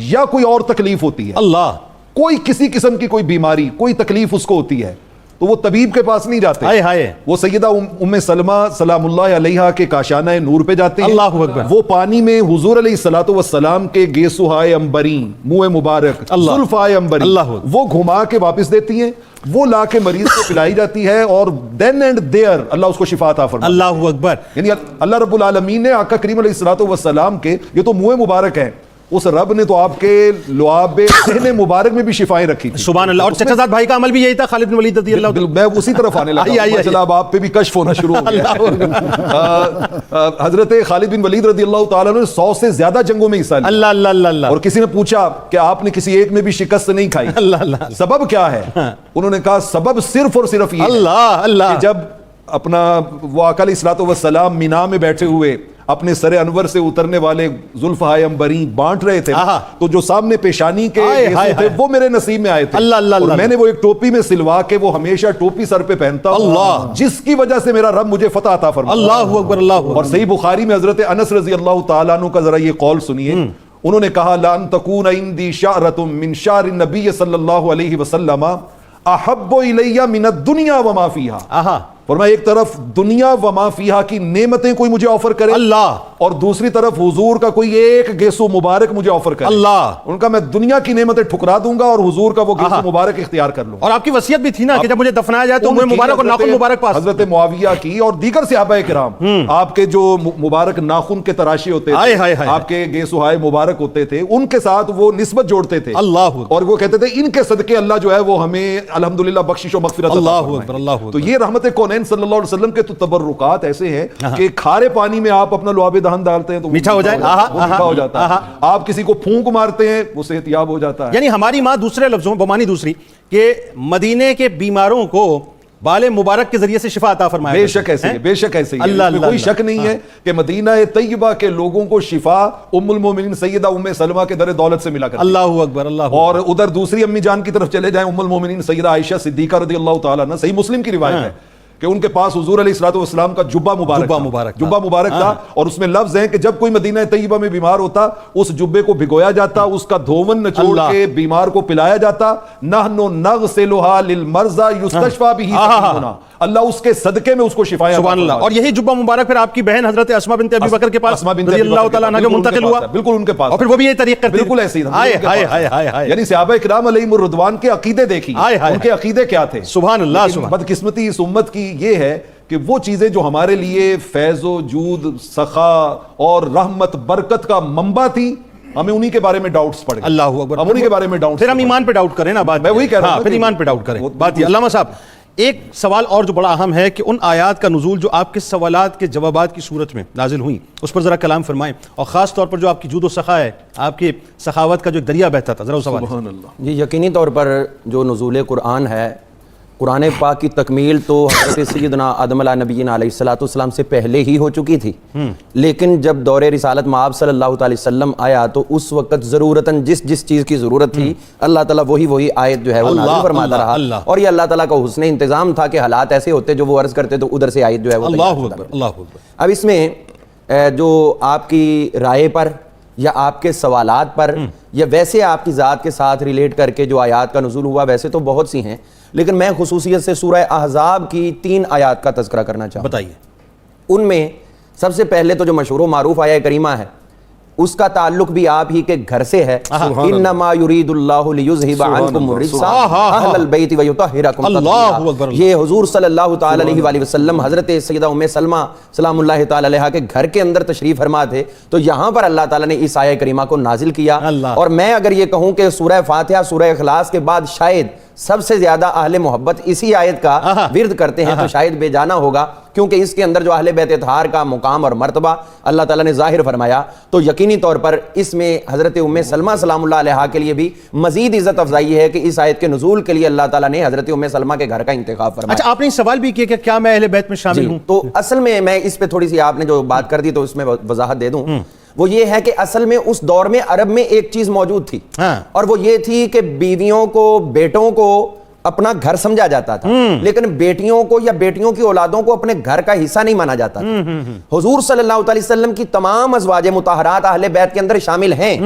یا کوئی اور تکلیف ہوتی ہے، اللہ کوئی کسی قسم کی کوئی بیماری کوئی تکلیف اس کو ہوتی ہے، تو وہ طبیب کے پاس نہیں جاتے، وہ سیدہ ام سلمہ سلام اللہ علیہا کے کاشانہ نور پہ جاتے ہیں، اللہ اکبر، وہ پانی میں حضور علیہ الصلوۃ والسلام کے گیسوہائے عنبرین، منہ مبارک، زلفائے عنبرین، وہ گھما کے واپس دیتی ہیں، وہ لا کے مریض کو پلائی جاتی ہے، اور دین اینڈ دیئر اللہ اس کو شفا عطا فرماتا ہے، اللہ اکبر۔ یعنی اللہ رب العالمین نے آقا کریم علیہ الصلوۃ والسلام کے، یہ تو منہ مبارک ہے، اس رب نے تو آپ کے لعاب صحن مبارک میں بھی شفائیں رکھی تھی، سبحان اللہ۔ اور چچا زاد بھائی کا عمل بھی یہی تھا، خالد بن ولید رضی اللہ عنہ، میں اسی طرف آنے لگا، ماشاءاللہ اب آپ پہ بھی کشف ہونا شروع ہو گیا۔ حضرت خالد بن ولید رضی اللہ تعالیٰ نے 100 سے زیادہ جنگوں میں حصہ لیا، اللہ، اور کسی نے پوچھا کہ آپ نے کسی ایک میں بھی شکست نہیں کھائی، سبب کیا ہے؟ انہوں نے کہا سبب صرف اور صرف یہ کہ جب اپنا وہ آقا علیہ الصلوۃ والسلام مینا میں بیٹھے ہوئے اپنے سر انور سے اترنے والے زلفہائے عنبرین بانٹ رہے تھے، تو جو سامنے پیشانی کے تھے وہ میرے نصیب میں آئے تھے، اور میں نے وہ ایک ٹوپی میں سلوا کے وہ ہمیشہ ٹوپی سر پہ پہنتا ہوں، جس کی وجہ سے میرا رب مجھے فتح عطا فرماتا ہے، اللہ اکبر، اللہ اکبر۔ اور صحیح بخاری میں حضرت انس رضی اللہ تعالیٰ عنہ کا ذرا یہ قول سنیے، انہوں نے کہا لَأَن تَكُونَ عِندِي شَعْرَةٌ مِّن شَعْرِ النَّبِيِّ صلی اللہ علیہ وسلم أَحَبُّ إِلَيَّ مِنَ الدُّنْيَا وَمَا فِيهَا، فرمایا ایک طرف دنیا وما فیہا کی نعمتیں کوئی مجھے آفر کرے اللہ، اور دوسری طرف حضور کا کوئی ایک گیسو مبارک مجھے آفر کرے اللہ، ان کا میں دنیا کی نعمتیں ٹھکرا دوں گا اور حضور کا وہ گیسو مبارک اختیار کر لوں۔ اور آپ کی وصیت بھی تھی نا کہ جب مجھے دفنایا جائے تو منہ مبارک اور ناخن مبارک پاس، حضرت معاویہ کی اور دیگر صحابہ کرام، آپ کے جو مبارک ناخن کے تراشے ہوتے تھے، آپ کے گیسوہائے مبارک ہوتے تھے، ان کے ساتھ وہ نسبت جوڑتے تھے اللہ، اور وہ کہتے تھے ان کے صدقے اللہ جو ہے وہ ہمیں الحمدللہ بخشش و مغفرت اللہ اکبر۔ تو یہ رحمت کونین صلی اللہ علیہ وسلم کے تو تبرکات ایسے ہیں کہ کھارے پانی میں آپ اپنا لعاب دہن ڈالتے ہیں تو میٹھا ہو جائے، وہ میٹھا ہو جاتا ہے، آپ کسی کو پھونک مارتے ہیں وہ صحت یاب ہو جاتا ہے۔ یعنی ہماری ماں دوسرے لفظوں بمانی دوسری کہ مدینے کے بیماروں کو بال مبارک کے ذریعے سے شفا عطا فرمایا، بے شک ایسے ہی، بے شک ایسے ہی، اس میں کوئی شک نہیں ہے کہ مدینہ طیبہ کے لوگوں کو شفا ام المومنین سیدہ ام سلمہ کے در دولت سے ملا کرتی، اللہ اکبر، اللہ۔ اور ادھر دوسری امی جان کی طرف چلے جائیں، ام المومنین سیدہ عائشہ صدیقہ رضی اللہ تعالیٰ عنہ، صحیح مسلم کی روایت ہے کہ ان کے پاس حضور علیہ الصلوۃ والسلام کا جبہ مبارک تھا، اور اس میں لفظ ہیں کہ جب کوئی مدینہ طیبہ میں بیمار ہوتا اس جبے کو بھگویا جاتا، اس کا دھون نچوڑ کے بیمار کو پلایا جاتا، نحن نغسلھا للمرضى یستشفى بہ سقیمنا، اللہ اس کے صدقے میں اس کو شفائیں، سبحان اللہ۔ اور یہی جبہ مبارک پھر آپ کی بہن حضرت اسماء بنت ابی بکر کے پاس رضی اللہ تعالیٰ عنہ کے منتقل ہوا، بالکل ان کے پاس، اور پھر وہ بھی یہ طریق کرتے، بالکل ایسے ہی، یعنی صحابہ کرام علیہم الرضوان کے عقیدے دیکھیے، ان کے عقیدے کیا تھے، سبحان اللہ۔ بدقسمتی اس امت کی یہ ہے کہ وہ چیزیں جو ہمارے لیے فیض و جود، سخا اور رحمت برکت کا منبع تھی، ہمیں انہی کے بارے میں ڈاؤٹس پڑ گئے، اللہ اکبر، ہم انہی کے بارے میں ڈاؤٹس، پھر ہم ایمان پہ ڈاؤٹ کریں نا، بات میں وہی کہہ رہا ہوں، پھر ایمان پہ ڈاؤٹ کریں، بات یہ۔ علامہ صاحب ایک سوال اور جو بڑا اہم ہے کہ ان آیات کا نزول جو آپ کے سوالات کے جوابات کی صورت میں نازل ہوئیں اس پر ذرا کلام فرمائیں، اور خاص طور پر جو آپ کی جود و سخا ہے، آپ کی سخاوت کا جو دریا بہتا تھا، ذرا سوال۔ سبحان اللہ۔ یہ یقینی طور پر جو نزول قرآن ہے، قرآن پاک کی تکمیل تو حضرت سیدنا آدم علیہ نبینا علیہ الصلوۃ والسلام سے پہلے ہی ہو چکی تھی، لیکن جب دور رسالت مآب صلی اللہ تعالی وسلم آیا تو اس وقت ضرورتاً جس چیز کی ضرورت تھی اللہ تعالیٰ وہی آیت جو ہے وہ نازل فرماتا رہا، اور یہ اللہ تعالیٰ کا حسن انتظام تھا کہ حالات ایسے ہوتے جو وہ عرض کرتے تو ادھر سے آیت جو ہے وہ تیار ہوتا۔ اب اس میں جو آپ کی رائے پر یا آپ کے سوالات پر یا ویسے آپ کی ذات کے ساتھ ریلیٹ کر کے جو آیات کا نزول ہوا، ویسے تو بہت سی ہیں، لیکن میں خصوصیت سے سورہ احزاب کی 3 آیات کا تذکرہ کرنا چاہوں، بتائیے۔ ان میں سب سے پہلے تو جو مشہور و معروف آیہ کریمہ ہے اس کا تعلق بھی آپ ہی کے گھر سے ہے، انما یرید اللہ لیذھب عنکم الرجس اہل البیت ویطہرکم تطہیرا، یہ حضور صلی اللہ تعالی علیہ وآلہ وسلم حضرت سیدہ ام سلمہ سلام اللہ تعالی علیہا کے گھر کے اندر تشریف فرما تھے، تو یہاں پر اللہ تعالیٰ نے اس آیہ کریمہ کو نازل کیا۔ اور میں اگر یہ کہوں کہ سورہ فاتحہ سورہ اخلاص کے بعد شاید سب سے زیادہ اہل محبت اسی آیت کا ورد کرتے ہیں تو شاید بے جانا ہوگا، کیونکہ اس کے اندر جو اہل بیت اطہار کا مقام اور مرتبہ اللہ تعالیٰ نے ظاہر فرمایا، تو یقینی طور پر اس میں حضرت ام سلمہ سلام اللہ علیہا کے لیے بھی مزید عزت افزائی ہے کہ اس آیت کے نزول کے لیے اللہ تعالیٰ نے حضرت ام سلمہ کے گھر کا انتخاب فرمایا۔ اچھا، آپ نے سوال بھی کیا کہ کیا میں اہل بیت میں شامل ہوں؟ تو اصل میں اس پہ تھوڑی سی آپ نے جو بات کر دی تو اس میں وضاحت دے دوں، وہ یہ ہے کہ اصل میں اس دور میں عرب میں ایک چیز موجود تھی، اور وہ یہ تھی کہ بیویوں کو، بیٹوں کو اپنا گھر سمجھا جاتا تھا، لیکن بیٹیوں کو یا بیٹیوں کی اولادوں کو اپنے گھر کا حصہ نہیں مانا جاتا تھا۔ حضور صلی اللہ علیہ وسلم کی تمام ازواج مطہرات اہل بیت کے اندر شامل ہیں،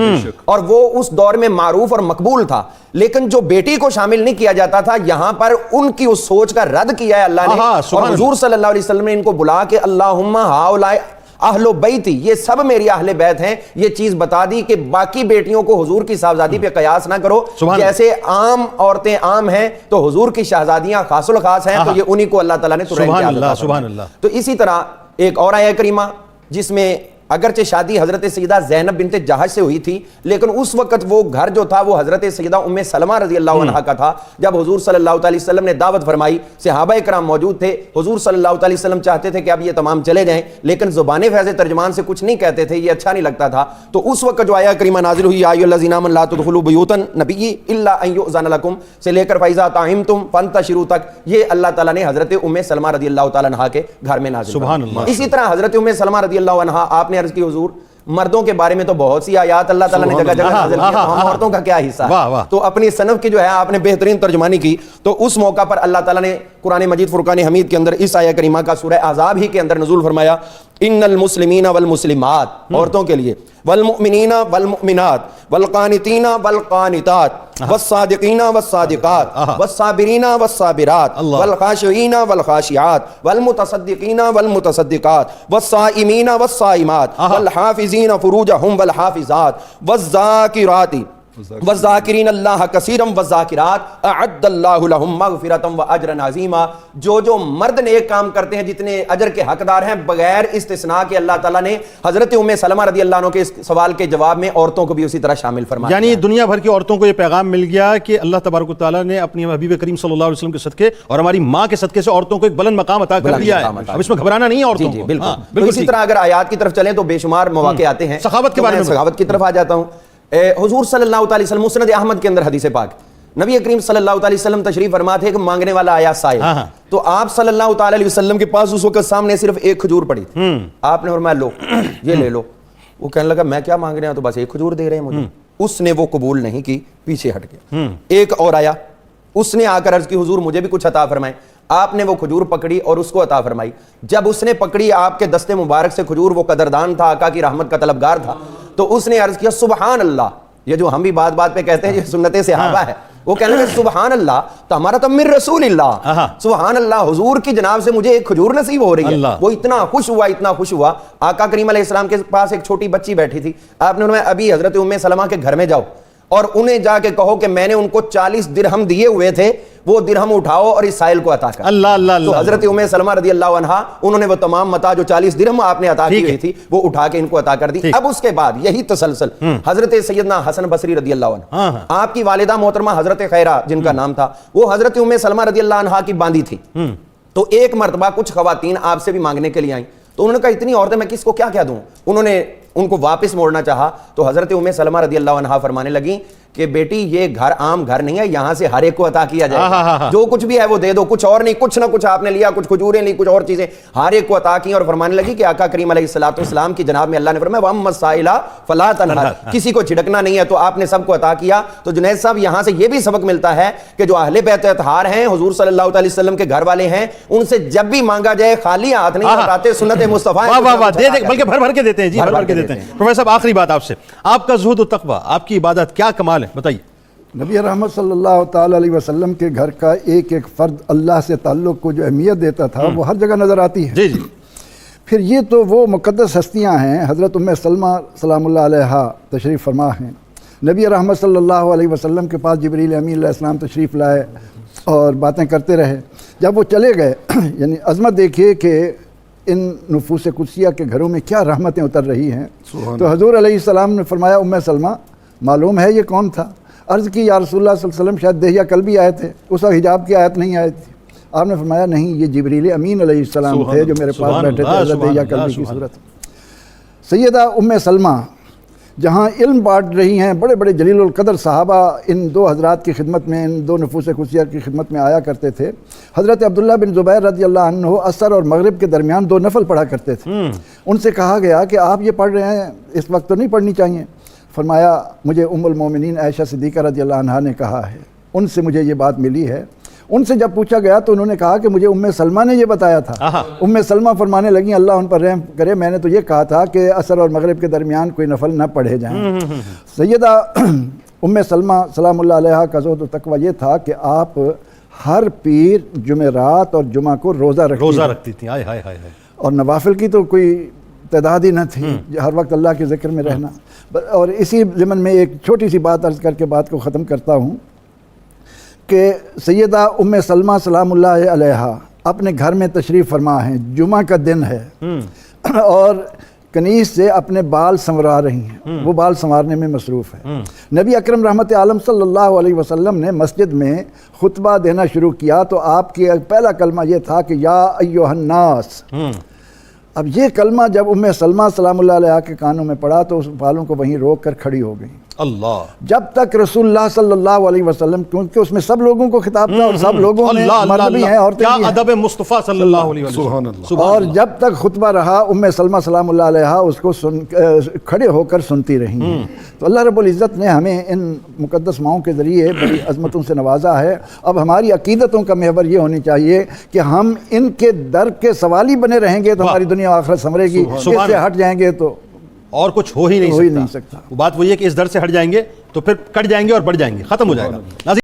اور وہ اس دور میں معروف اور مقبول تھا، لیکن جو بیٹی کو شامل نہیں کیا جاتا تھا، یہاں پر ان کی اس سوچ کا رد کیا ہے اللہ نے، اور حضور صلی اللہ علیہ وسلم نے ان کو بلا کے اللہم ہؤلاء اہل بیتی، یہ سب میری اہل بیت ہیں، یہ چیز بتا دی کہ باقی بیٹیوں کو حضور کی صاحبزادی پہ قیاس نہ کرو، جیسے عام عورتیں عام ہیں تو حضور کی شہزادیاں خاص الخاص ہیں، تو یہ انہی کو اللہ تعالیٰ نے سبحان اللہ۔ تو اسی طرح ایک اور آیہ کریمہ جس میں اگرچہ شادی حضرت سیدہ زینب بنت جہش سے ہوئی تھی، لیکن اس وقت وہ گھر جو تھا وہ حضرت سیدہ ام سلمہ رضی اللہ عنہا کا تھا۔ جب حضور صلی اللہ علیہ وسلم نے دعوت فرمائی، صحابہ کرام موجود تھے، حضور صلی اللہ علیہ وسلم چاہتے تھے کہ اب یہ تمام چلے جائیں، لیکن زبان فیض ترجمان سے کچھ نہیں کہتے تھے، یہ اچھا نہیں لگتا تھا۔ تو اس وقت جو آیہ کریمہ نازل ہوئی، یا ایھا الذین آمنوا لا تدخلوا بیوتا النبی الا ان یؤذن لکم سے لے کر فاذا طعمتم فانتشروا تک، یہ اللہ تعالیٰ نے حضرت ام سلمہ رضی اللہ تعالیٰ عنہا کے گھر میں نازل فرمائی۔ اسی طرح حضرت ام سلمہ رضی اللہ عنہا، آپ نے عرض کی حضور مردوں کے بارے میں تو بہت سی آیات اللہ تعالیٰ نے جگہ جگہ نازل کی، تو ہم عورتوں کا کیا حصہ ہے؟ تو اپنی صنف کی جو ہے آپ نے بہترین ترجمانی کی، تو اس موقع پر اللہ تعالیٰ نے قرآن مجید فرقان حمید کے اندر اس آیہ کریمہ کا سورہ احزاب ہی کے اندر نزول فرمایا، ان المسلمین والمسلمات، عورتوں کے لیے، والمؤمنین والمؤمنات والقانتین والقانتات والصادقین والصادقات والصابرین والصابرات والخاشعین والخاشعات والمتصدقین والمتصدقات والصائمین والصائمات والحافظین فروجہم والحافظات والذاکرات والذاکرین اللہ کثیرا والذاکرات اعد اللہ لہم مغفرۃ واجرا عظیما۔ جو مرد نیک کام کرتے ہیں جتنے اجر کے حقدار ہیں، بغیر استثناء کے اللہ تعالیٰ نے حضرت ام سلمہ رضی اللہ عنہ کے اس سوال کے جواب میں عورتوں کو بھی اسی طرح شامل فرمایا۔ یعنی دنیا بھر کی عورتوں کو یہ پیغام مل گیا کہ اللہ تبارک و تعالیٰ نے اپنی حبیب کریم صلی اللہ علیہ وسلم کے صدقے اور ہماری ماں کے صدقے سے عورتوں کو ایک بلند مقام عطا کر دیا ہے، اب اس میں گھبرانا نہیں ہے عورتوں کو۔ بالکل اسی طرح اگر آیات کی طرف چلیں تو بے شمار مواقع آتے ہیں، سخاوت کے بارے میں سخاوت کی طرف آ جاتا ہوں۔ حضور صلی اللہ علیہ وسلم مسند احمد کے اندر حدیث پاک، نبی کریم صلی اللہ علیہ وسلم تشریف فرما تھے کہ مانگنے والا آیا سائل، تو آپ صلی اللہ علیہ وسلم کے پاس اس وقت سامنے صرف ایک کھجور پڑی تھی، آپ نے فرمایا لو یہ لے لو، وہ کہنے لگا میں کیا مانگ رہے ہیں، تو بس ایک کھجور دے رہے ہیں مجھے، اس نے وہ قبول نہیں کی، پیچھے ہٹ گیا۔ ایک اور آیا، اس نے آ کر عرض کی حضور مجھے بھی کچھ عطا فرمائیں، آپ نے وہ کھجور پکڑی اور اس کو عطا فرمائی۔ جب اس نے پکڑی آپ کے دستے مبارک سے کھجور، وہ قدردان تھا، آقا کی رحمت کا طلبگار تھا، تو اس نے عرض کیا سبحان اللہ، یہ جو ہم بھی بات بات پہ کہتے ہیں یہ سنت صحابہ ہے، وہ کہنے لگے سبحان اللہ تو ہمارا تو من رسول اللہ، سبحان اللہ حضور کی جناب سے مجھے ایک کھجور نصیب ہو رہی ہے۔ وہ اتنا خوش ہوا، اتنا خوش ہوا۔ آقا کریم علیہ السلام کے پاس ایک چھوٹی بچی بیٹھی تھی، آپ نے فرمایا ابھی حضرت ام سلمہ کے گھر میں جاؤ اور انہیں جا کے کہو کہ میں نے ان کو 40 درہم دیے ہوئے تھے، وہ درہم اٹھاؤ اور اس سائل کو عطا کر۔ اللہ اللہ تو حضرت ام سلمہ رضی اللہ عنہا انہوں نے وہ تمام متاع جو 40 درہم آپ نے عطا کی ہوئی تھی وہ اٹھا کے ان کو عطا کر دی۔ اب اس کے بعد یہی تسلسل حضرت سیدنا حسن بصری رضی اللہ عنہ، آپ کی والدہ محترمہ حضرت خیرہ جن کا نام تھا، وہ حضرت ام سلمہ رضی اللہ عنہا کی باندھی تھی، تو ایک مرتبہ کچھ خواتین آپ سے بھی مانگنے کے لیے آئیں، تو انہوں نے کہا اتنی عورتیں میں کس کو کیا دوں، انہوں نے ان کو واپس موڑنا چاہا، تو حضرت ام سلمہ رضی اللہ عنہا فرمانے لگیں کہ بیٹی یہ گھر عام گھر نہیں ہے، یہاں سے ہر ایک کو عطا کیا جائے گا، جو کچھ بھی ہے وہ دے دو، کچھ اور نہیں، کچھ نہ کچھ آپ نے لیا، کچھ کھجوریں لی، کچھ اور چیزیں، ہر ایک کو عطا کی۔ اور فرمانے لگی کہ آقا کریم علیہ الصلوۃ والسلام کی جناب میں اللہ نے فرمایا وَأَمَّا السَّائِلَ فَلَا تَنْهَرْ، کسی کو جھڑکنا نہیں ہے، تو آپ نے سب کو عطا کیا۔ تو جنید صاحب یہاں سے یہ بھی سبق ملتا ہے کہ جو اہل بیت اطہار ہیں، حضور صلی اللہ علیہ وسلم کے گھر والے ہیں، ان سے جب بھی مانگا جائے خالی ہاتھ نہیں لوٹاتے، سنت مصطفیٰ بلکہ بھر بھر کے دیتے ہیں، جی بھر بھر کے دیتے ہیں۔ پروفیسر صاحب آخری بات آپ سے، آپ کا زہد و تقویٰ، آپ کی عبادت کیا کمال ہے، بتائیے۔ نبی رحمت صلی اللہ تعالی علیہ وسلم کے گھر کا ایک ایک فرد اللہ سے تعلق کو جو اہمیت دیتا تھا وہ ہر جگہ نظر آتی ہے۔ جی جی۔ پھر یہ تو وہ مقدس ہستیاں ہیں، حضرت ام سلمہ سلام اللہ علیہا تشریف فرما ہیں، نبی رحمت صلی اللہ علیہ وسلم کے پاس جبریل امین علیہ السلام تشریف لائے اور باتیں کرتے رہے۔ جب وہ چلے گئے یعنی عظمت دیکھیے کہ ان نفوس قدسیہ کے گھروں میں کیا رحمتیں اتر رہی ہیں۔ تو حضور علیہ السلام نے فرمایا ام سلمہ معلوم ہے یہ کون تھا؟ عرض کی یا رسول اللہ صلی اللہ علیہ وسلم شاید دہیہ کل بھی آئے تھے، اس وقت حجاب کی آیت نہیں آئی تھی۔ آپ نے فرمایا نہیں، یہ جبریل امین علیہ السلام تھے جو میرے پاس بیٹھے تھے حضرت دہیہ کلبی کی صورت۔ سیدہ ام سلمہ جہاں علم بانٹ رہی ہیں، بڑے بڑے جلیل القدر صحابہ ان دو حضرات کی خدمت میں، ان دو نفوس قدسیہ کی خدمت میں آیا کرتے تھے۔ حضرت عبداللہ بن زبیر رضی اللہ عنہ عصر اور مغرب کے درمیان 2 نفل پڑھا کرتے تھے۔ ان سے کہا گیا کہ آپ یہ پڑھ رہے ہیں، اس وقت تو نہیں پڑھنی چاہیے۔ فرمایا مجھے ام المومنین عائشہ صدیقہ رضی اللہ عنہا نے کہا ہے، ان سے مجھے یہ بات ملی ہے ان سے جب پوچھا گیا تو انہوں نے کہا کہ مجھے ام سلمہ نے یہ بتایا تھا. ام سلمہ فرمانے لگیں اللہ ان پر رحم کرے میں نے تو یہ کہا تھا کہ عصر اور مغرب کے درمیان کوئی نفل نہ پڑھے جائیں. سیدہ ام سلمہ سلام اللہ علیہا کا زہد و تقوی یہ تھا کہ آپ ہر پیر جمعرات اور جمعہ کو روزہ رکھتی تھیں. اور نوافل کی تو کوئی تعداد ہی نہ تھی, ہر وقت اللہ کے ذکر میں رہنا. اور اسی ضمن میں ایک چھوٹی سی بات عرض کر کے بات کو ختم کرتا ہوں کہ سیدہ ام سلمہ سلام اللہ علیہا اپنے گھر میں تشریف فرما ہیں, جمعہ کا دن ہے اور کنیز سے اپنے بال سنورا رہی ہیں, وہ بال سنوارنے میں مصروف ہے. نبی اکرم رحمت عالم صلی اللہ علیہ وسلم نے مسجد میں خطبہ دینا شروع کیا تو آپ کی پہلا کلمہ یہ تھا کہ یا ایھا الناس. اب یہ کلمہ جب ام سلمہ سلام اللہ علیہ کے کانوں میں پڑا تو اس بالوں کو وہیں روک کر کھڑی ہو گئی. اللہ, جب تک رسول اللہ صلی اللہ علیہ وسلم, کیونکہ اس میں سب لوگوں کو خطاب تھا اور سب لوگوں میں مرد بھی ہیں عورتیں بھی ہیں, ادب مصطفیٰ صلی اللہ علیہ وسلم. اور جب تک خطبہ رہا ام سلمہ سلام اللہ علیہ اس کو کھڑے ہو کر سنتی رہی ہیں. تو اللہ رب العزت نے ہمیں ان مقدس ماؤں کے ذریعے بڑی عظمتوں سے نوازا ہے. اب ہماری عقیدتوں کا محور یہ ہونی چاہیے کہ ہم ان کے در کے سوالی بنے رہیں گے تو ہماری دنیا آخرت سنورے گی. اس سے ہٹ جائیں گے تو اور کچھ ہو ہی نہیں سکتا. وہ بات وہی ہے کہ اس در سے ہٹ جائیں گے تو پھر کٹ جائیں گے اور بڑھ جائیں گے, ختم ہو جائے گا.